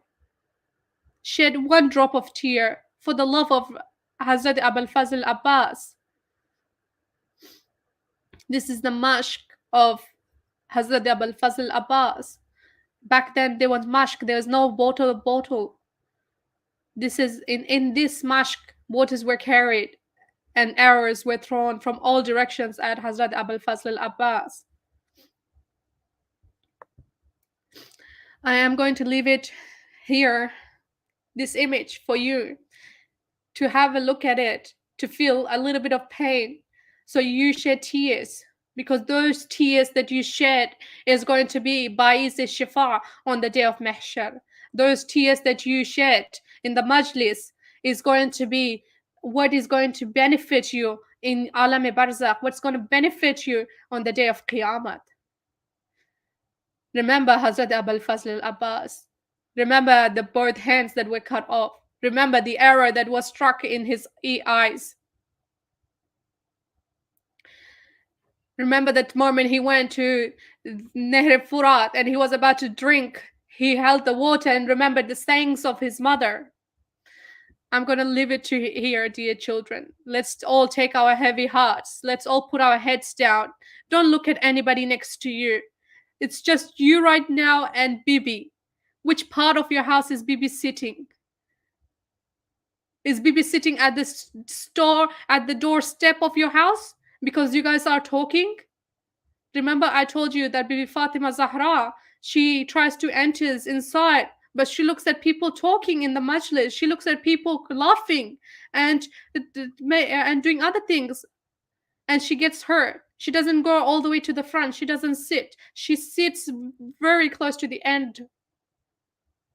Shed one drop of tear for the love of Hazrat Abbas. This is the mashq of Hazrat Abbas. Back then there was mashq, there was no bottle. This is in this mashq, waters were carried and arrows were thrown from all directions at Hazrat Abbas. I am going to leave it here, this image, for you to have a look at it, to feel a little bit of pain. So you shed tears, because those tears that you shed is going to be Ba'is Shifa on the day of Mahshar. Those tears that you shed in the majlis is going to be what is going to benefit you in Alam Barzakh, what's going to benefit you on the day of Qiyamah. Remember Hazrat Abbas. Remember the both hands that were cut off. Remember the arrow that was struck in his eyes. Remember that moment he went to Nehr Furat and he was about to drink. He held the water and remembered the sayings of his mother. I'm going to leave it to here, dear children. Let's all take our heavy hearts. Let's all put our heads down. Don't look at anybody next to you. It's just you right now and Bibi. Which part of your house is Bibi sitting? Is Bibi sitting at the store, at the doorstep of your house? Because you guys are talking? Remember I told you that Bibi Fatima Zahra, she tries to enter inside, but she looks at people talking in the majlis. She looks at people laughing and doing other things. And she gets hurt. She doesn't go all the way to the front. She doesn't sit. She sits very close to the end.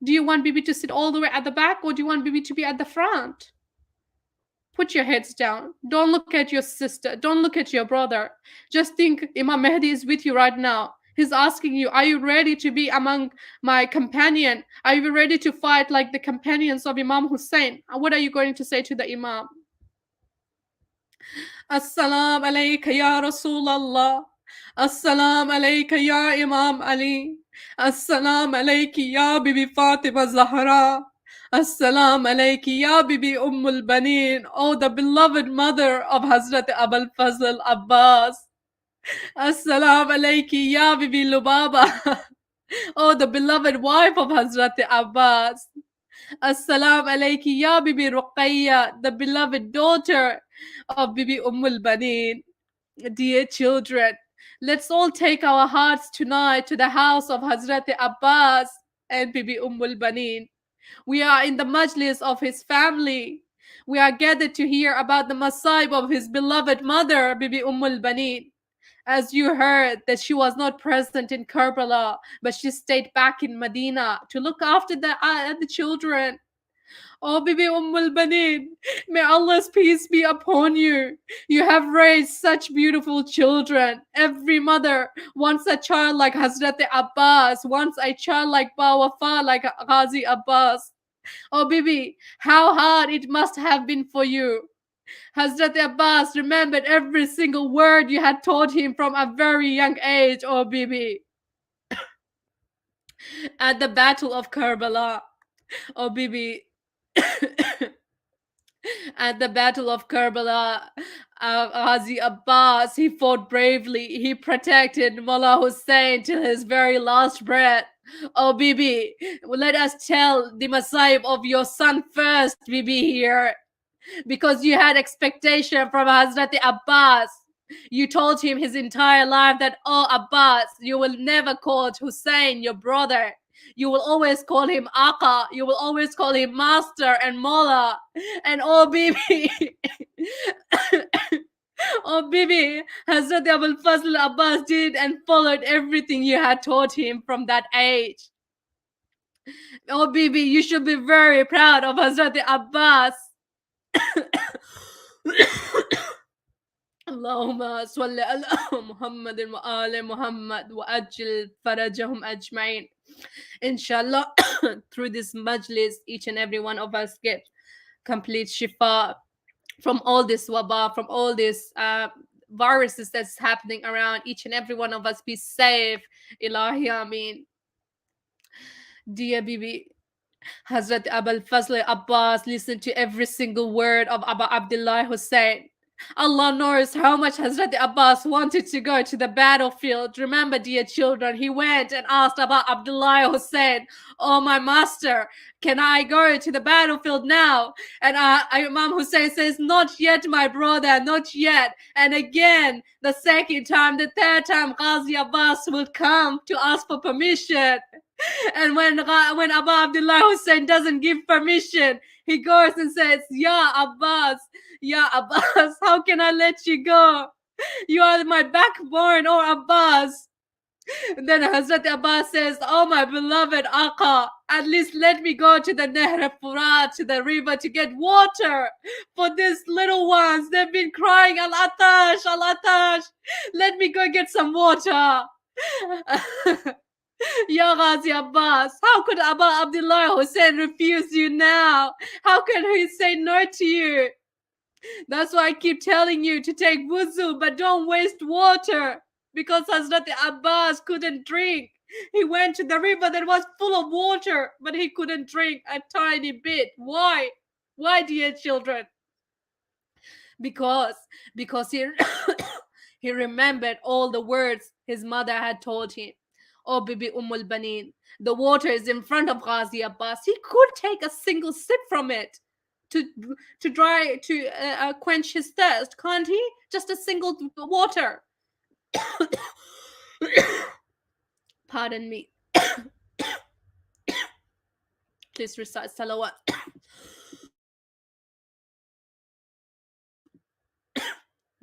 Do you want Bibi to sit all the way at the back, or do you want Bibi to be at the front? Put your heads down. Don't look at your sister. Don't look at your brother. Just think Imam Mahdi is with you right now. He's asking you, are you ready to be among my companion? Are you ready to fight like the companions of Imam Hussein? What are you going to say to the Imam? As-salam alayka ya Rasulallah. As-salam alayka ya Imam Ali. As-salam alayki ya Bibi Fatima Zahra. As-salam alayki ya Bibi Ummul Baneen. Oh, the beloved mother of Hazrat Abbas. As-salam alayki ya Bibi Lubaba. Oh, the beloved wife of Hazrat Abbas. As-salam alayki ya Bibi Ruqayya, the beloved daughter of Bibi Ummul Baneen. Dear children, let's all take our hearts tonight to the house of Hazrat Abbas and Bibi Ummul Baneen. We are in the majlis of his family. We are gathered to hear about the masaib of his beloved mother, Bibi Ummul Baneen. As you heard that she was not present in Karbala, but she stayed back in Medina to look after the children. Oh, Bibi Ummul Baneen, may Allah's peace be upon you. You have raised such beautiful children. Every mother wants a child like Hazrat Abbas, wants a child like Wafat, like Ghazi Abbas. Oh, Bibi, how hard it must have been for you. Hazrat Abbas remembered every single word you had taught him from a very young age, oh Bibi. At the Battle of Karbala, oh Bibi. At the Battle of Karbala, Ghazi Abbas, he fought bravely. He protected Mullah Hussein till his very last breath. Oh, Bibi, let us tell the masaib of your son first, Bibi, here. Because you had expectation from Hazrat Abbas. You told him his entire life that, oh, Abbas, you will never call Hussein your brother. You will always call him Aqa. You will always call him Master and Mullah. And oh, Bibi, oh, Bibi, Hazrat Abul Fazl Abbas did and followed everything you had taught him from that age. Oh, Bibi, you should be very proud of Hazrat Abbas. اللهم صل على محمد وآل محمد وأجل فرجهم أجمعين. Inshallah, through this majlis, each and every one of us get complete shifa from all this waba, from all these viruses that's happening around. Each and every one of us be safe. Ilahi Ameen. Dear Bibi, Hazrat Abul Fazl Abbas listened to every single word of Abba Abdullah Hussein. Allah knows how much Hazrat Abbas wanted to go to the battlefield. Remember, dear children, he went and asked Abba Abdullah Hussein, oh, my master, can I go to the battlefield now? And Imam Hussein says, not yet, my brother, not yet. And again, the second time, the third time, Ghazi Abbas will come to ask for permission. And when Abba Abdullah Hussein doesn't give permission, he goes and says, Ya Abbas, how can I let you go? You are my backbone, oh Abbas. And then Hazrat Abbas says, oh my beloved Aqa, at least let me go to the Nahr Furat, to the river, to get water for these little ones. They've been crying, Al-Atash, Al-Atash. Let me go get some water. Ya Ghazi Abbas, how could Abba Abdullah Hussein refuse you now? How can he say no to you? That's why I keep telling you to take wuzu, but don't waste water. Because Hazrat Abbas couldn't drink. He went to the river that was full of water, but he couldn't drink a tiny bit. Why? Why, dear children? Because he, he remembered all the words his mother had told him. Oh, Bibi Ummul Baneen, the water is in front of Ghazi Abbas. He could take a single sip from it to quench his thirst, can't he? Just a single water. Pardon me. Please recite salawat.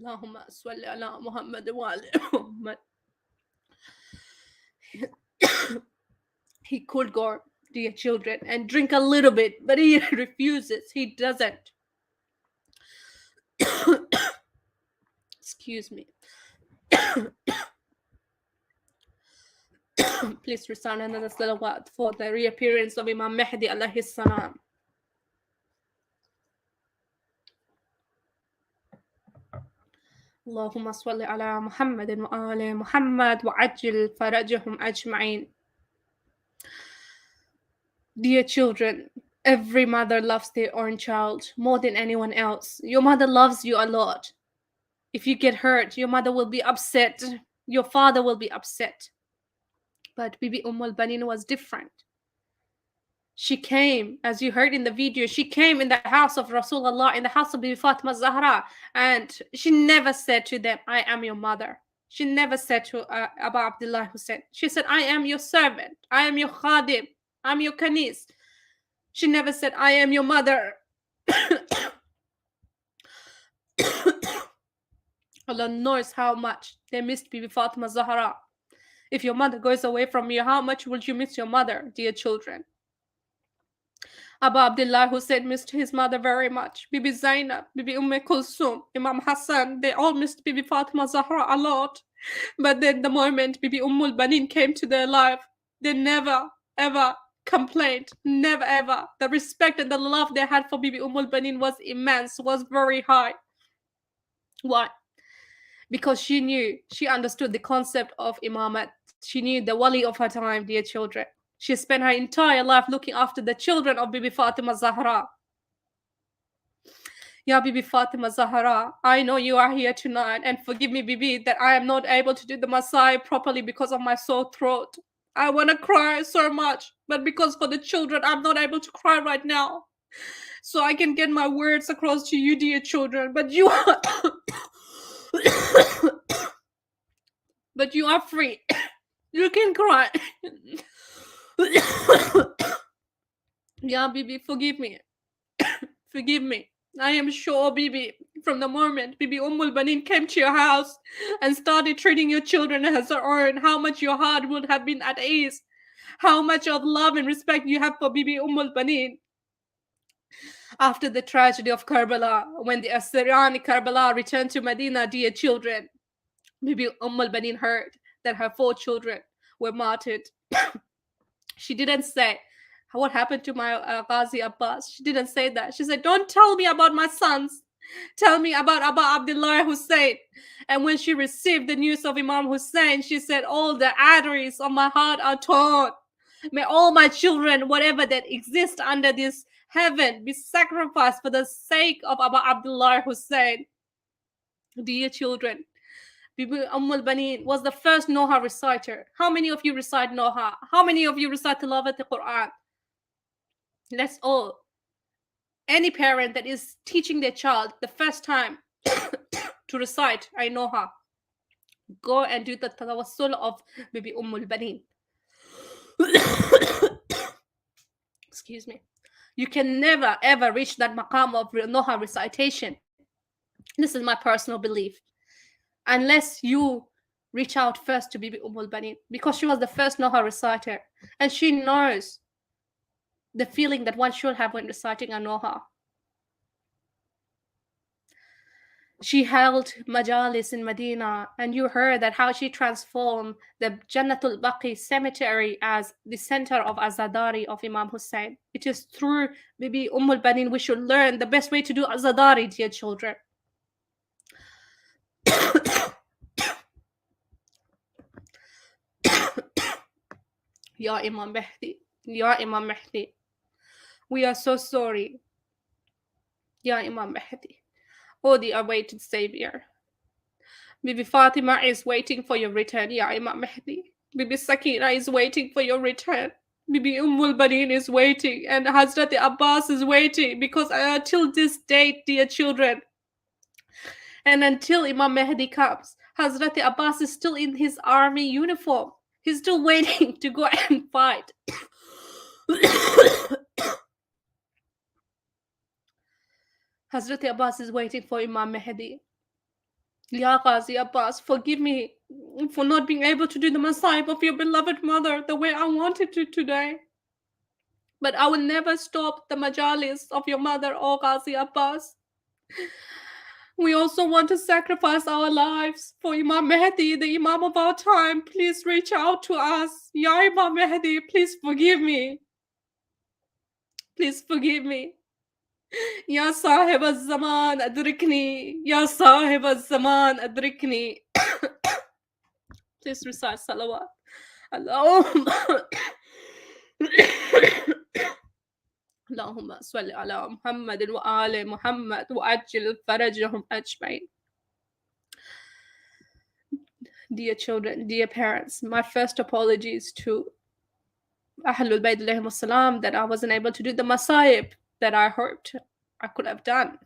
Allahumma salli ala Muhammad wa ali Muhammad. He could go, dear children, and drink a little bit, but he refuses. He doesn't. Excuse me. Please recite another salawat for the reappearance of Imam Mahdi alayhi salam. اللهم صل على محمد وآل محمد وعجل فرجهم أجمعين. Dear children, every mother loves their own child more than anyone else. Your mother loves you a lot. If you get hurt, your mother will be upset. Your father will be upset. But Bibi Ummul Baneen was different. She came, as you heard in the video, she came in the house of Rasulullah, in the house of Bibi Fatima Zahra, and she never said to them, I am your mother. She never said to Abu Abdullah Hussein. She said, I am your servant. I am your khadim. I'm your kanis. She never said, I am your mother. Allah knows how much they missed Bibi Fatima Zahra. If your mother goes away from you, how much will you miss your mother, dear children? Abu Abdullah Hussein missed his mother very much. Bibi Zainab, Bibi Kulsum, Imam Hassan, they all missed Bibi Fatima Zahra a lot. But then the moment Bibi Ummul Baneen came to their life, they never, ever complained. Never, ever. The respect and the love they had for Bibi Ummul Baneen was immense, was very high. Why? Because she knew, she understood the concept of imamat. She knew the wali of her time, dear children. She spent her entire life looking after the children of Bibi Fatima Zahra. Ya Bibi Fatima Zahra, I know you are here tonight, and forgive me, Bibi, that I am not able to do the Masai properly because of my sore throat. I want to cry so much, but because for the children, I'm not able to cry right now. So I can get my words across to you, dear children, but you are... but you are free. You can cry. Ya Bibi, forgive me. Forgive me. I am sure, Bibi, from the moment Bibi Ummul Baneen came to your house and started treating your children as her own, how much your heart would have been at ease. How much of love and respect you have for Bibi Ummul Baneen. After the tragedy of Karbala, when the Assyrian Karbala returned to Medina, dear children, Bibi Ummul Baneen heard that her 4 children were martyred. She didn't say, what happened to my Ghazi Abbas? She didn't say that. She said, don't tell me about my sons. Tell me about Abu Abdullah Hussein. And when she received the news of Imam Hussein, she said, all the arteries of my heart are torn. May all my children, whatever that exist under this heaven, be sacrificed for the sake of Abu Abdullah Hussein. Dear children, Bibi Ummul Baneen was the first Noha reciter. How many of you recite Noha? How many of you recite Tilawat al-Quran? Let's all. Any parent that is teaching their child the first time to recite I Noha, go and do the tawassul of Bibi Ummul Baneen. Excuse me. You can never ever reach that maqam of Noha recitation. This is my personal belief. Unless you reach out first to Bibi Ummul Baneen, because she was the first Noha reciter, and she knows the feeling that one should have when reciting a Noha. She held majalis in Medina, and you heard that how she transformed the Jannatul Baqi cemetery as the center of Azadari of Imam Hussein. It is through Bibi Ummul Baneen we should learn the best way to do Azadari, dear children. Ya Imam Mahdi, Ya Imam Mahdi, we are so sorry. Ya Imam Mahdi, oh the awaited savior. Bibi Fatima is waiting for your return, Ya Imam Mahdi. Bibi Sakina is waiting for your return. Bibi Ummul Baneen is waiting, and Hazrat Abbas is waiting, because until this date, dear children, and until Imam Mahdi comes, Hazrat Abbas is still in his army uniform. He's still waiting to go and fight. Hazrat Abbas is waiting for Imam Mahdi. Ya Ghazi Abbas, forgive me for not being able to do the masayib of your beloved mother the way I wanted to today. But I will never stop the majalis of your mother, O Ghazi Abbas. We also want to sacrifice our lives for Imam Mahdi, the Imam of our time. Please reach out to us. Ya Imam Mahdi, please forgive me. Please forgive me. Ya Sahib al-Zaman adrikni. Ya Sahib al-Zaman adrikni. Please recite salawat. Allahumma. اللهم صل على محمد وآل محمد وعجل فرجهم أجمعين. Dear children, dear parents, my first apologies to Ahlul Bayt alayhim salam that I wasn't able to do the masayib that I hoped I could have done.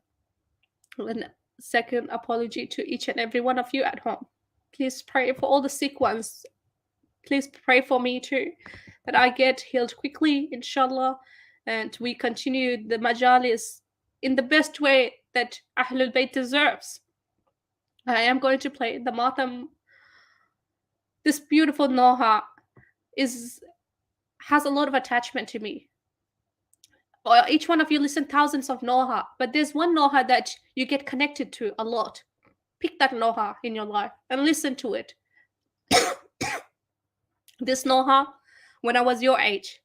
And second apology to each and every one of you at home. Please pray for all the sick ones. Please pray for me too, that I get healed quickly, inshallah, and we continue the majalis in the best way that Ahlul Bayt deserves. I am going to play the matam. This beautiful noha has a lot of attachment to me. Each one of you listen thousands of noha, but there's one noha that you get connected to a lot. Pick that noha in your life and listen to it. This noha, when I was your age,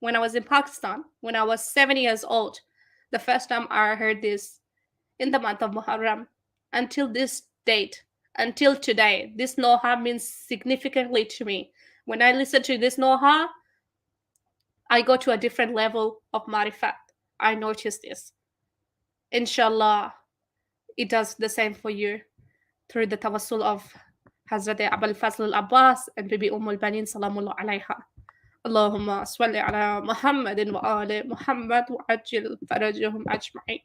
when I was in Pakistan, when I was 7 years old, the first time I heard this in the month of Muharram, until this date, until today, this noha means significantly to me. When I listen to this noha, I go to a different level of marifat. I notice this. Inshallah, it does the same for you through the tawassul of Hazrat Abbas and Bibi Ummul Baneen salamullah alayha. اللهم صل على محمد وآل محمد وعجل فرجهم أجمعين.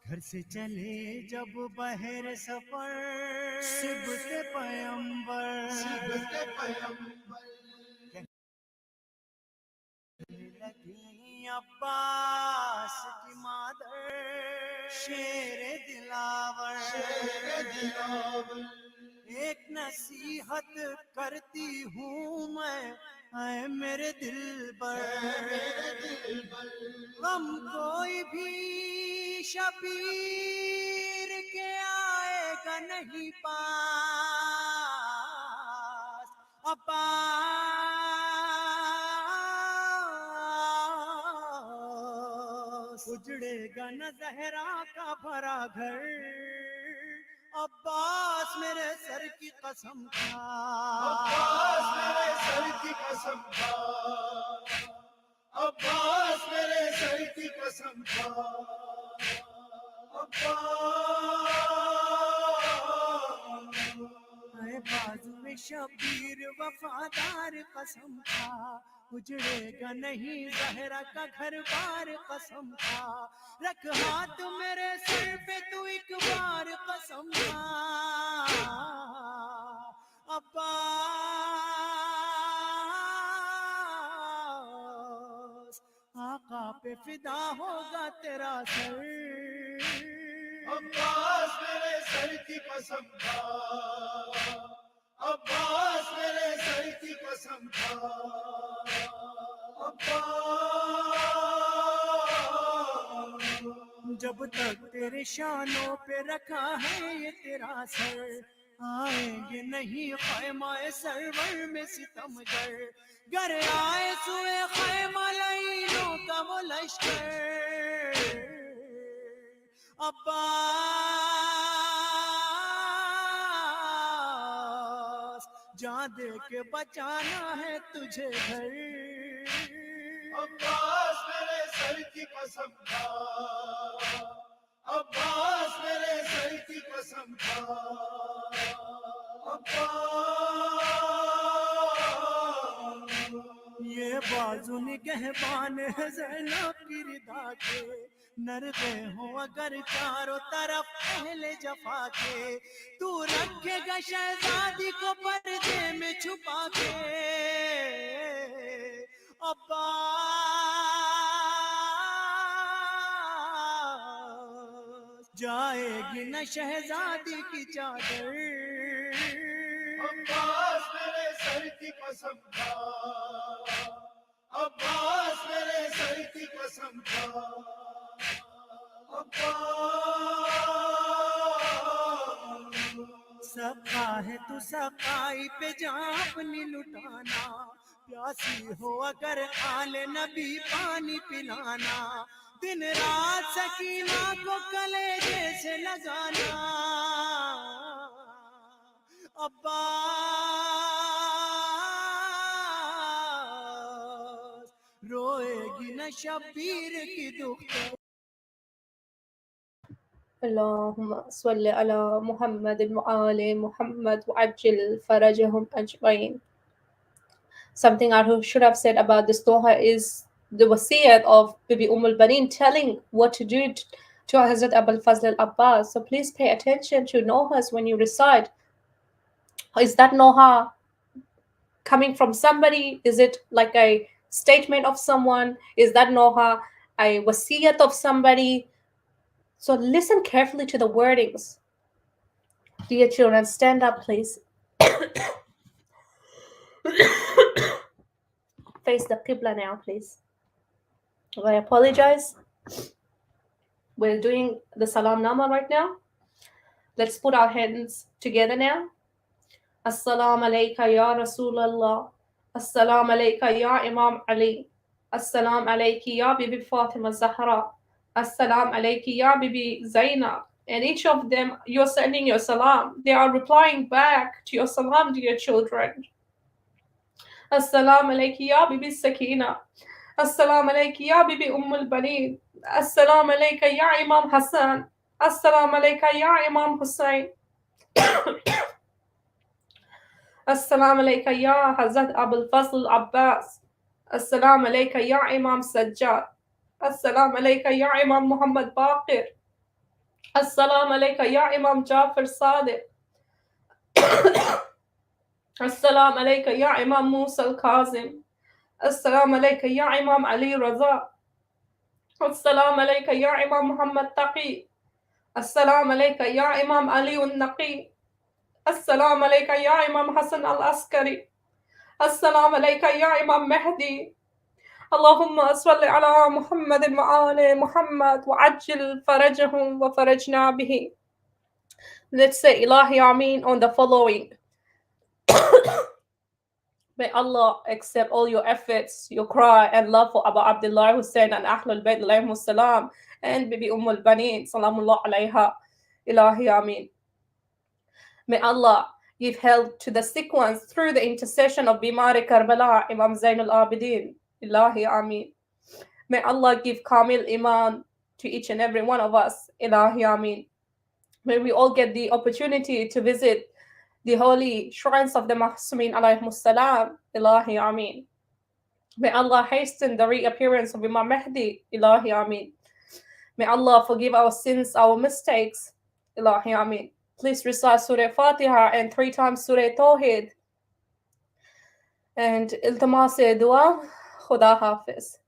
घर से चले जब बहर सफर सिबते पैगंबर लगी अब्बास की मादर शेर दिलावर एक नसीहत करती हूँ मैं ऐ मेरे दिल पर गम कोई भी शबीर के आएगा नहीं पास अब्बास उजड़ेगा न ज़हरा का भरा घर अब्बास मेरे सर की कसम खा अब्बास मेरे सर की कसम खा अब्बास मेरे सर की कसम खा अब्बास बाजू में शबीर वफादार कसम खा उजड़ेगा नहीं ज़हरा का घर बार कसम खा रख हाथ मेरे सिर पे तू एक बार कसम खा अब्बास आका पे फिदा होगा तेरा सर अब्बास मेरे सर की कसम खा अब्बास मेरे सर की कसम खा जब तक तेरे शानों पे रखा है ये तेरा सर आएंगे नहीं खैमाए सरवर में सितमगर घर आए सुए खैमा लाइनों का वो लश्कर अब्बास जान दे के बचाना है तुझे घर अब्बास मेरे सर की कसम खा अब्बास मेरे सर की कसम खा अब्बास ये बाजू निगहबान है ज़ैनब की रिदा के, नरदे हो अगर चारों तरफ पहले जफा के, तू रखेगा शहजादी को पर्दे में छुपा के। अब्बास जाएगी न शहजादी की चादर, अब्बास मेरे सर की कसम खा, अब्बास मेरे सर की कसम खा, अब्बास सका है तू सकाई पे जान अपनी लुटाना, प्यासी हो अगर आले नबी पानी पिलाना, दिन रात सकीना को कलेजे से लगाना। अब्बास रोएगी न शब्बीर की दुख्तर। اللهم صل على محمد وآل محمد وعجل فرجهم أجمعين. Something I should have said about this doha is the wasiyat of Bibi Ummul Baneen telling what to do to Hazrat Abbas. So please pay attention to nohas when you recite. Is that noha coming from somebody? Is it like a statement of someone? Is that noha a wasiyat of somebody? So listen carefully to the wordings. Dear children, stand up, please. Face the Qibla now, please. I apologize. We're doing the Salam Nama right now. Let's put our hands together now. Assalamu alayka ya Rasulallah. Assalamu alayka ya Imam Ali. Assalamu alayki ya Bibi Fatima Zahra. Assalamu alayki ya Bibi Zainab. And each of them, you're sending your salam. They are replying back to your salam, dear children. Assalamu alayki ya Bibi Sakina. Assalamu alayki ya Bibi Ummul Baneen. Assalamu alayka ya Imam Hassan. Assalamu alayka ya Imam Hussain. Assalamu alayka ya Hazrat Abbas. Assalamu alayka ya Imam Sajjad. Assalamu alayka ya Imam Muhammad Baqir. Assalamu alayka ya Imam Jafar Sadiq. Assalamu alayka ya Imam Musa al-Kazim. Assalamu alayka ya Imam Ali Raza. Assalamu alayka ya Imam Muhammad Taqi. Assalamu alayka ya Imam Ali al-Naqi. Assalamu alayka ya Imam Hassan al-Askari. Assalamu alayka ya Imam Mahdi. Allahumma salli ala Muhammadin wa ali Muhammad wa ajil farajahum wa farajna bihi. Let's say Ilahi Ameen on the following. May Allah accept all your efforts, your cry and love for Abu Abdullah Hussein and Ahlul Bayt alayhimus salam and Bibi Ummul Baneen salamullah alayha. Ilahi Ameen. May Allah give help to the sick ones through the intercession of Bimari Karbala, Imam Zainul Abidin. Ilahi Ameen. May Allah give Kamil Iman to each and every one of us. Ilahi Ameen. May we all get the opportunity to visit the holy shrines of the Masoomeen alayhimus salam. Ilahi Ameen. May Allah hasten the reappearance of Imam Mahdi. Ilahi Ameen. May Allah forgive our sins, our mistakes. Ilahi Ameen. Please recite Surah Fatiha and 3 times Surah Tawheed. And iltimas dua. Khuda Hafiz.